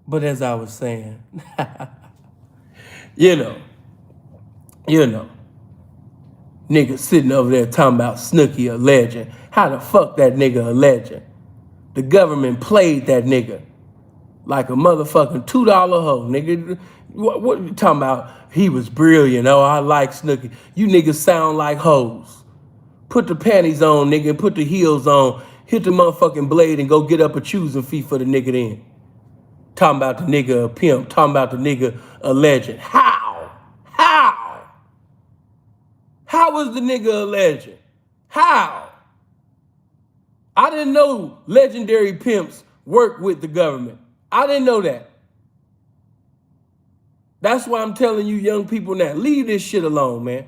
A: But as I was saying, you know, nigga sitting over there talking about Snooki a legend. How the fuck that nigga a legend? The government played that nigga like a motherfucking $2 hoe, nigga. What you talking about? He was brilliant. Oh, I like Snooki. You niggas sound like hoes. Put the panties on, nigga, and put the heels on. Hit the motherfucking blade and go get up a choosing fee for the nigga then. Talking about the nigga a pimp. Talking about the nigga a legend. How? How was the nigga a legend? How? I didn't know legendary pimps work with the government. I didn't know that. That's why I'm telling you young people now, leave this shit alone, man.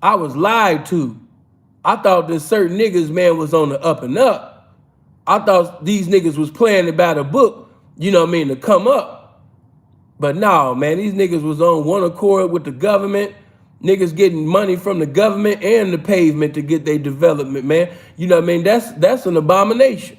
A: I was lied to. I thought that certain niggas, man, was on the up and up. I thought these niggas was playing about a book, you know what I mean, to come up. But no, man, these niggas was on one accord with the government. Niggas getting money from the government and the pavement to get their development, man. You know what I mean? That's an abomination.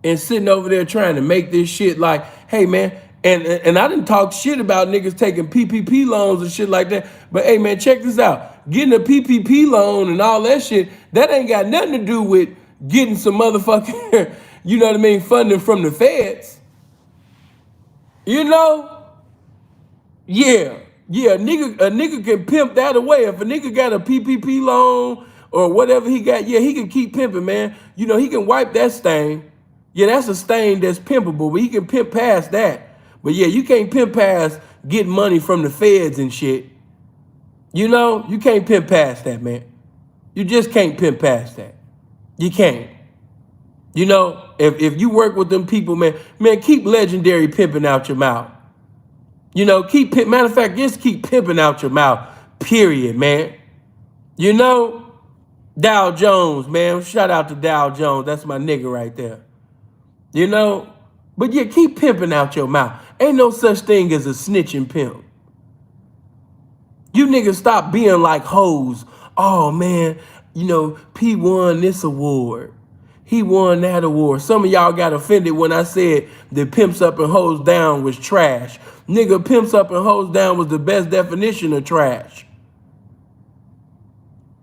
A: And sitting over there trying to make this shit like, hey, man, and I didn't talk shit about niggas taking PPP loans and shit like that. But, hey, man, check this out. Getting a PPP loan and all that shit, that ain't got nothing to do with getting some motherfucking, you know what I mean, funding from the feds. You know? Yeah, a nigga can pimp that away. If a nigga got a PPP loan or whatever he got, yeah, he can keep pimping, man. You know, he can wipe that stain. Yeah, that's a stain that's pimpable, but he can pimp past that. But yeah, you can't pimp past getting money from the feds and shit. You know, you can't pimp past that, man. You just can't pimp past that. You can't. You know, if you work with them people, man, keep legendary pimping out your mouth. You know, matter of fact, just keep pimping out your mouth, period, man. You know, Dow Jones, man. Shout out to Dow Jones. That's my nigga right there. You know, but yeah, keep pimping out your mouth. Ain't no such thing as a snitching pimp. You niggas stop being like hoes. Oh, man, you know, P won this award. He won that award. Some of y'all got offended when I said that Pimps Up and Hoes Down was trash. Nigga, Pimps Up and Hoes Down was the best definition of trash.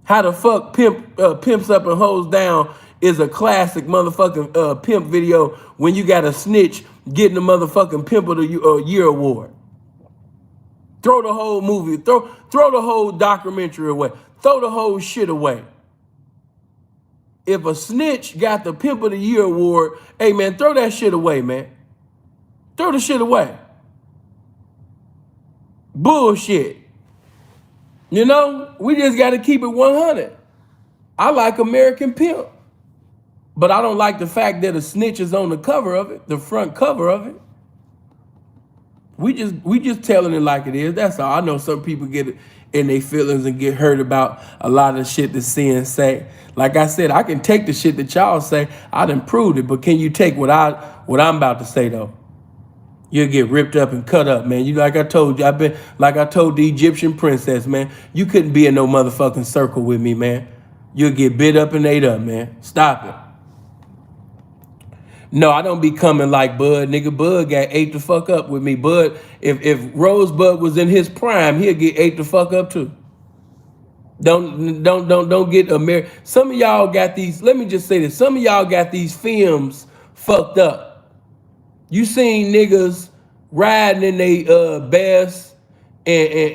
A: How the fuck Pimps Up and Hoes Down is a classic motherfucking pimp video when you got a snitch getting the motherfucking Pimp of the Year award? Throw the whole movie, throw the whole documentary away. Throw the whole shit away. If a snitch got the Pimp of the Year award, hey man, throw that shit away, man. Throw the shit away. Bullshit. You know, we just got to keep it 100. I like American Pimp, but I don't like the fact that a snitch is on the cover of it, the front cover of it. We just telling it like it is. That's all. I know some people get in their feelings and get hurt about a lot of shit that CN say. Like I said, I can take the shit that y'all say. I done proved it, but can you take what I'm about to say though? You'll get ripped up and cut up, man. You like I told you, I told the Egyptian princess, man. You couldn't be in no motherfucking circle with me, man. You'll get bit up and ate up, man. Stop it. No, I don't be coming like Bud. Nigga, Bud got ate the fuck up with me. Bud, if Rosebud was in his prime, he'll get ate the fuck up too. Don't get American. Some of y'all got these, let me just say this. Some of y'all got these films fucked up. You seen niggas riding in they best take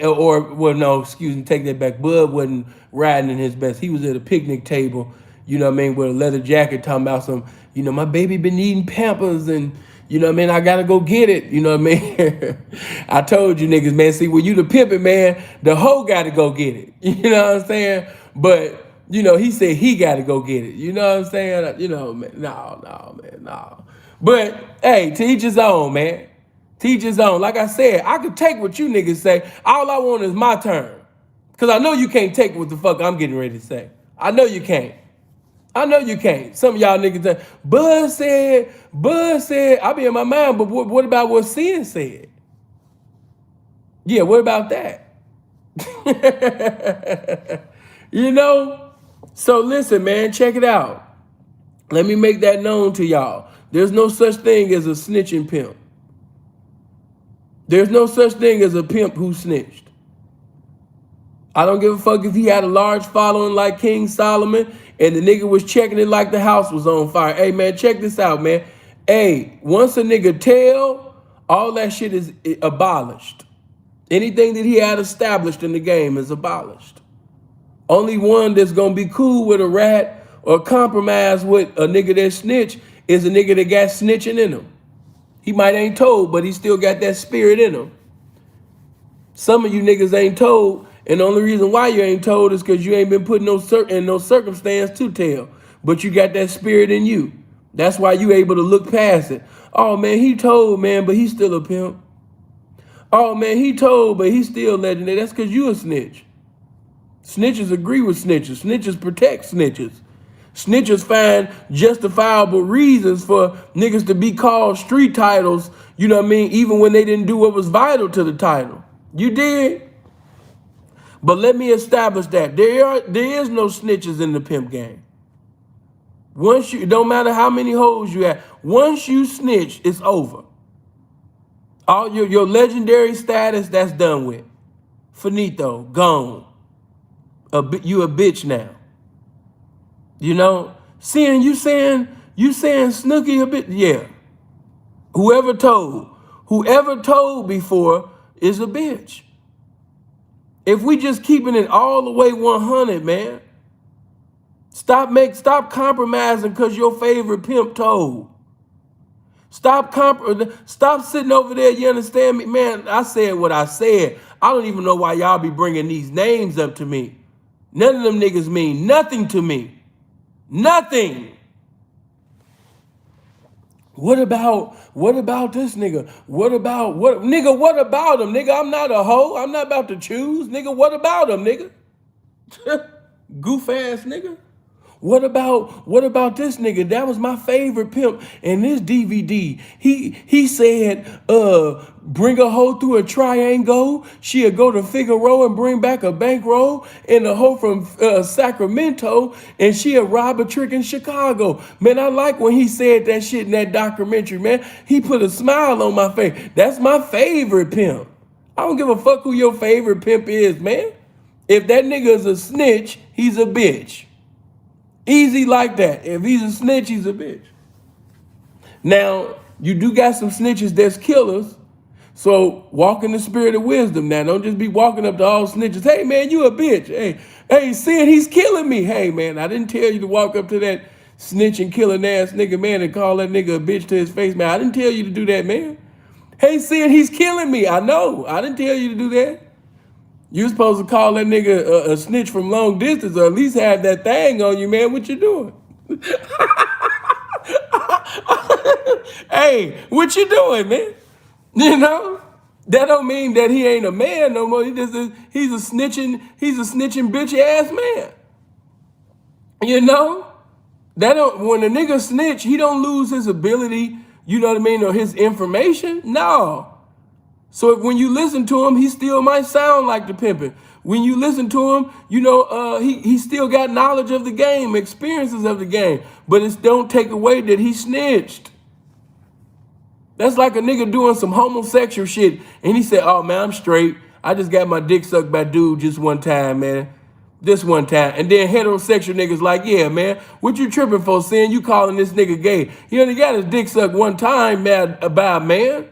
A: that back. Bud wasn't riding in his best. He was at a picnic table, you know what I mean, with a leather jacket talking about some, you know, my baby been eating Pampers and, you know what I mean, I gotta go get it, you know what I mean? I told you niggas, man, see, when you the pimpin', man, the hoe gotta go get it, you know what I'm saying? But, you know, he said he gotta go get it, you know what I'm saying? You know, man, no. But, hey, to each his own, man. To each his own. Like I said, I could take what you niggas say. All I want is my turn. Because I know you can't take what the fuck I'm getting ready to say. I know you can't. Some of y'all niggas say, Bud said, I be in my mind, but what about what Sin said? Yeah, what about that? You know? So listen, man, check it out. Let me make that known to y'all. There's no such thing as a snitching pimp. There's no such thing as a pimp who snitched. I don't give a fuck if he had a large following like King Solomon and the nigga was checking it like the house was on fire. Hey, man, check this out, man. Hey, once a nigga tell, all that shit is abolished. Anything that he had established in the game is abolished. Only one that's gonna be cool with a rat or compromise with a nigga that snitch is a nigga that got snitching in him. He might ain't told, but he still got that spirit in him. Some of you niggas ain't told, and the only reason why you ain't told is because you ain't been put in no circumstance to tell. But you got that spirit in you. That's why you able to look past it. Oh man, he told, man, but he's still a pimp. Oh man, he told, but he's still legendary. That's because you a snitch. Snitches agree with snitches. Snitches protect snitches. Snitches find justifiable reasons for niggas to be called street titles, you know what I mean, even when they didn't do what was vital to the title. You did? But let me establish that there is no snitches in the pimp game. It don't matter how many hoes you have, once you snitch, it's over. All your legendary status, that's done with. Finito, gone. You a bitch now. You know, you saying Snooki a bit, yeah. Whoever told before is a bitch. If we just keeping it all the way 100, man, stop compromising because your favorite pimp told. Stop sitting over there, you understand me? Man, I said what I said. I don't even know why y'all be bringing these names up to me. None of them niggas mean nothing to me. Nothing. What about this nigga? What about him? Nigga, I'm not a hoe. I'm not about to choose. Nigga, what about him, nigga? Goof ass nigga. What about this nigga? That was my favorite pimp in this DVD. He said, bring a hoe through a triangle. She'll go to Figaro and bring back a bankroll. And a hoe from Sacramento, and she'll rob a trick in Chicago. Man, I like when he said that shit in that documentary, man. He put a smile on my face. That's my favorite pimp. I don't give a fuck who your favorite pimp is, man. If that nigga is a snitch, he's a bitch. Easy like that. If he's a snitch, he's a bitch. Now, you do got some snitches that's killers. So walk in the spirit of wisdom now. Don't just be walking up to all snitches. Hey, man, you a bitch. Hey, Sid, he's killing me. Hey, man, I didn't tell you to walk up to that snitching, killing ass nigga, man, and call that nigga a bitch to his face, man. I didn't tell you to do that, man. Hey, Sid, he's killing me. I know. I didn't tell you to do that. You supposed to call that nigga a snitch from long distance, or at least have that thing on you, man. What you doing? Hey, what you doing, man? You know? That don't mean that he ain't a man no more. He's a snitching bitch ass man. You know? When a nigga snitch, he don't lose his ability, you know what I mean, or his information. No. So when you listen to him, he still might sound like the pimpin'. When you listen to him, you know, he still got knowledge of the game, experiences of the game, but it don't take away that he snitched. That's like a nigga doing some homosexual shit, and he said, oh man, I'm straight. I just got my dick sucked by dude just one time, man. This one time. And then heterosexual niggas like, yeah, man, what you tripping for, saying you calling this nigga gay? He only got his dick sucked one time, man, by a man.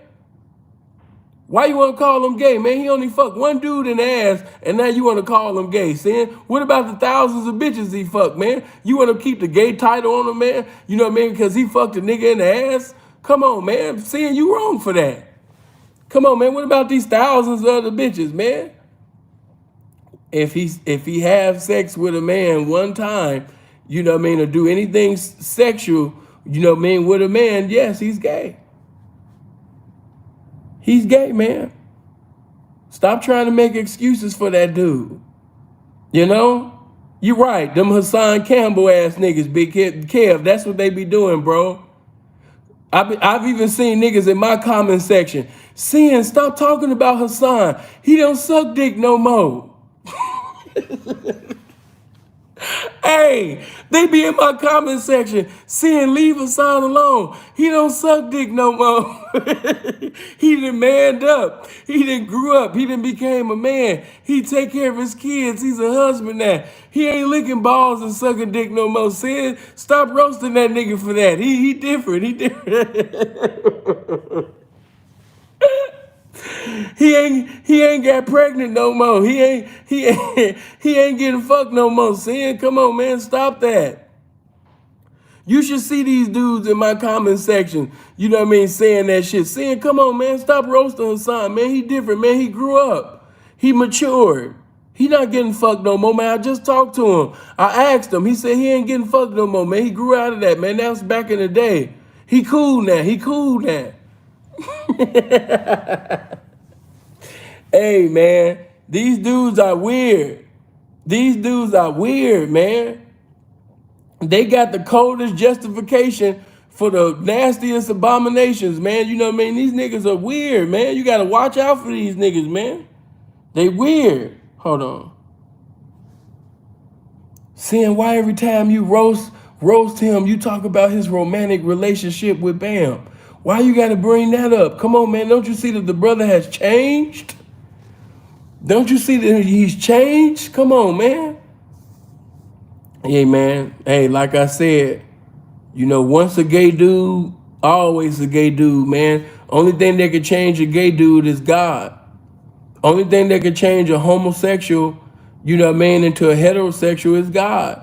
A: Why you want to call him gay, man? He only fucked one dude in the ass, and now you want to call him gay, saying, what about the thousands of bitches he fucked, man? You want to keep the gay title on him, man? You know what I mean? Because he fucked a nigga in the ass? Come on, man. Seeing you wrong for that. Come on, man. What about these thousands of other bitches, man? If he have sex with a man one time, you know what I mean, or do anything sexual, you know what I mean, with a man, yes, he's gay. He's gay, man. Stop trying to make excuses for that dude. You know? You're right. Them Hassan Campbell ass niggas, Big Kev, that's what they be doing, bro. I've even seen niggas in my comment section saying, stop talking about Hassan. He don't suck dick no more. Hey, they be in my comment section saying, leave Hassan alone. He don't suck dick no more. He done manned up. He done grew up. He done became a man. He take care of his kids. He's a husband now. He ain't licking balls and sucking dick no more. Saying, stop roasting that nigga for that. He different. He different. He ain't got pregnant no more. He ain't getting fucked no more. Sin, come on, man, stop that. You should see these dudes in my comment section, you know what I mean, saying that shit. Saying, come on, man, stop roasting Hassan, man. He different, man. He grew up. He matured. He not getting fucked no more, man. I just talked to him. I asked him. He said he ain't getting fucked no more, man. He grew out of that, man. That was back in the day. He cool now. Hey, man, these dudes are weird. Man. They got the coldest justification for the nastiest abominations, man. You know what I mean? These niggas are weird, man. You got to watch out for these niggas, man. They weird. Hold on. Seeing why every time you roast him, you talk about his romantic relationship with Bam. Why you got to bring that up? Come on, man. Don't you see that the brother has changed? Don't you see that he's changed? Come on, man. Hey, man. Hey, like I said, you know, once a gay dude, always a gay dude, man. Only thing that can change a gay dude is God. Only thing that can change a homosexual, you know what I mean, into a heterosexual is God.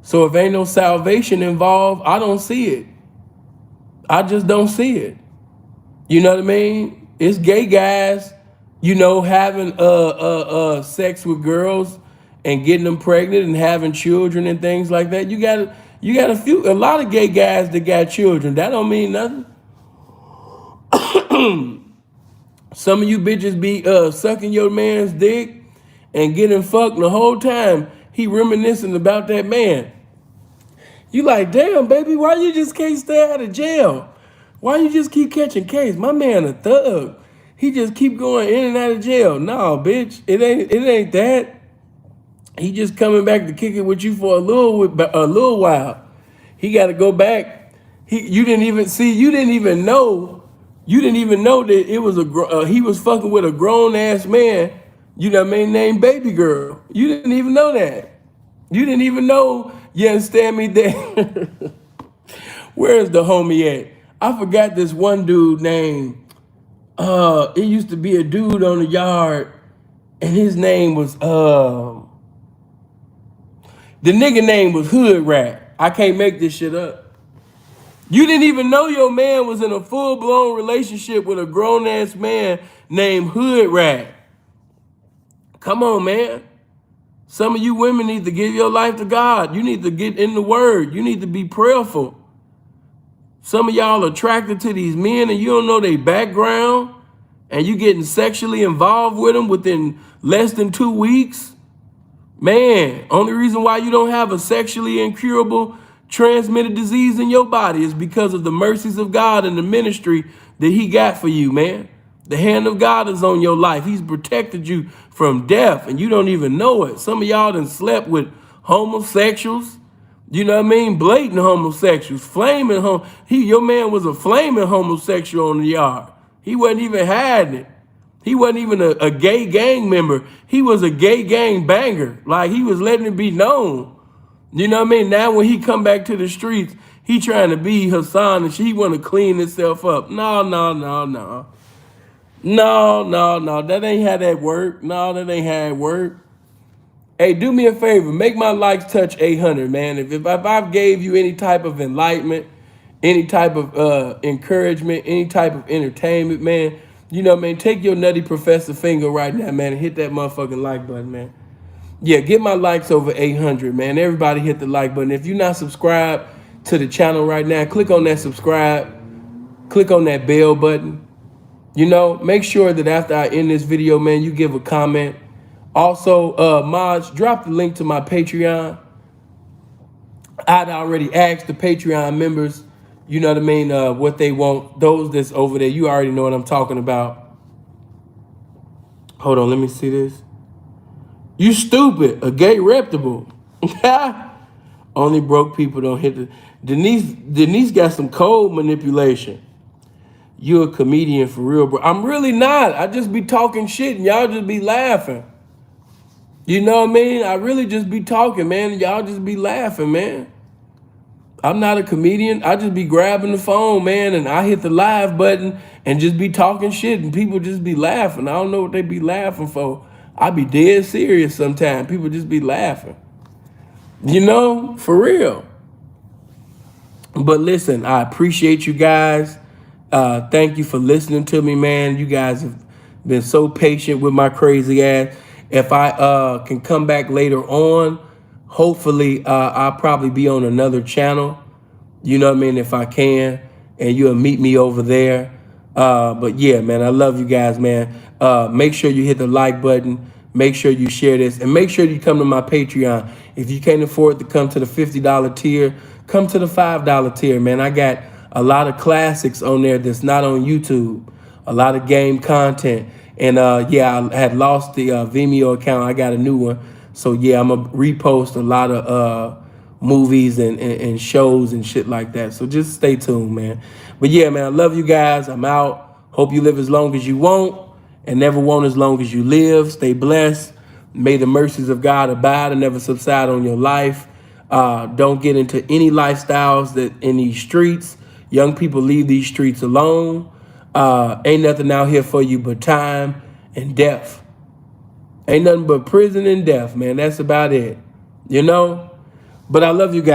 A: So if ain't no salvation involved, I don't see it. I just don't see it. You know what I mean? It's gay guys, you know, having sex with girls and getting them pregnant and having children and things like that. You got a lot of gay guys that got children. That don't mean nothing. Some of you bitches be sucking your man's dick and getting fucked the whole time he reminiscing about that man. You like, damn, baby, why you just can't stay out of jail? Why you just keep catching case? My man a thug. He just keep going in and out of jail. No, bitch, it ain't that. He just coming back to kick it with you for a little while. He got to go back. You didn't even know that it was he was fucking with a grown ass man. You know what I mean? Named Baby Girl. You didn't even know that. You didn't even know. You understand me? There. Where's the homie at? I forgot this one dude named. It used to be a dude on the yard, and his name was the nigga name was Hood Rat. I can't make this shit up. You didn't even know your man was in a full-blown relationship with a grown-ass man named Hood Rat. Come on, man. Some of you women need to give your life to God. You need to get in the word. You need to be prayerful. Some of y'all are attracted to these men and you don't know their background, and you getting sexually involved with them within less than 2 weeks. Man, only reason why you don't have a sexually incurable transmitted disease in your body is because of the mercies of God and the ministry that he got for you, man. The hand of God is on your life. He's protected you from death, and you don't even know it. Some of y'all done slept with homosexuals, you know what I mean? Blatant homosexuals, flaming your man was a flaming homosexual on the yard. He wasn't even hiding it. He wasn't even a gay gang member. He was a gay gang banger. Like, he was letting it be known. You know what I mean? Now when he come back to the streets, he trying to be Hassan and he want to clean himself up. No. That ain't how that work. No, that ain't how it work. Hey, do me a favor. Make my likes touch 800, man. If I've gave you any type of enlightenment, any type of encouragement, any type of entertainment, man, you know, man, take your nutty professor finger right now, man, and hit that motherfucking like button, man. Yeah, get my likes over 800, man. Everybody hit the like button. If you're not subscribed to the channel right now, click on that subscribe. Click on that bell button. You know, make sure that after I end this video, man, you give a comment. Also, mods, drop the link to my Patreon. I'd already asked the Patreon members, you know what I mean, what they want. Those that's over there, you already know what I'm talking about. Hold on, let me see this. You stupid, a gay reputable. Only broke people don't hit the... Denise got some cold manipulation. You a comedian for real, bro. I'm really not. I just be talking shit and y'all just be laughing. You know what I mean? I really just be talking, man, and y'all just be laughing, man. I'm not a comedian. I just be grabbing the phone, man, and I hit the live button and just be talking shit, and people just be laughing. I don't know what they be laughing for. I be dead serious sometimes. People just be laughing. You know, for real. But listen, I appreciate you guys. Thank you for listening to me, man. You guys have been so patient with my crazy ass. If I can come back later on, hopefully I'll probably be on another channel. You know what I mean? If I can, and you'll meet me over there. But yeah, man, I love you guys, man. Make sure you hit the like button. Make sure you share this, and make sure you come to my Patreon. If you can't afford to come to the $50 tier, come to the $5 tier, man. I got a lot of classics on there that's not on YouTube. A lot of game content. And yeah, I had lost the Vimeo account. I got a new one. So yeah, I'm going to repost a lot of movies and shows and shit like that. So just stay tuned, man. But yeah, man, I love you guys. I'm out. Hope you live as long as you want and never want as long as you live. Stay blessed. May the mercies of God abide and never subside on your life. Don't get into any lifestyles that in these streets. Young people, leave these streets alone. Ain't nothing out here for you but time and death. Ain't nothing but prison and death, man. That's about it, you know? But I love you guys.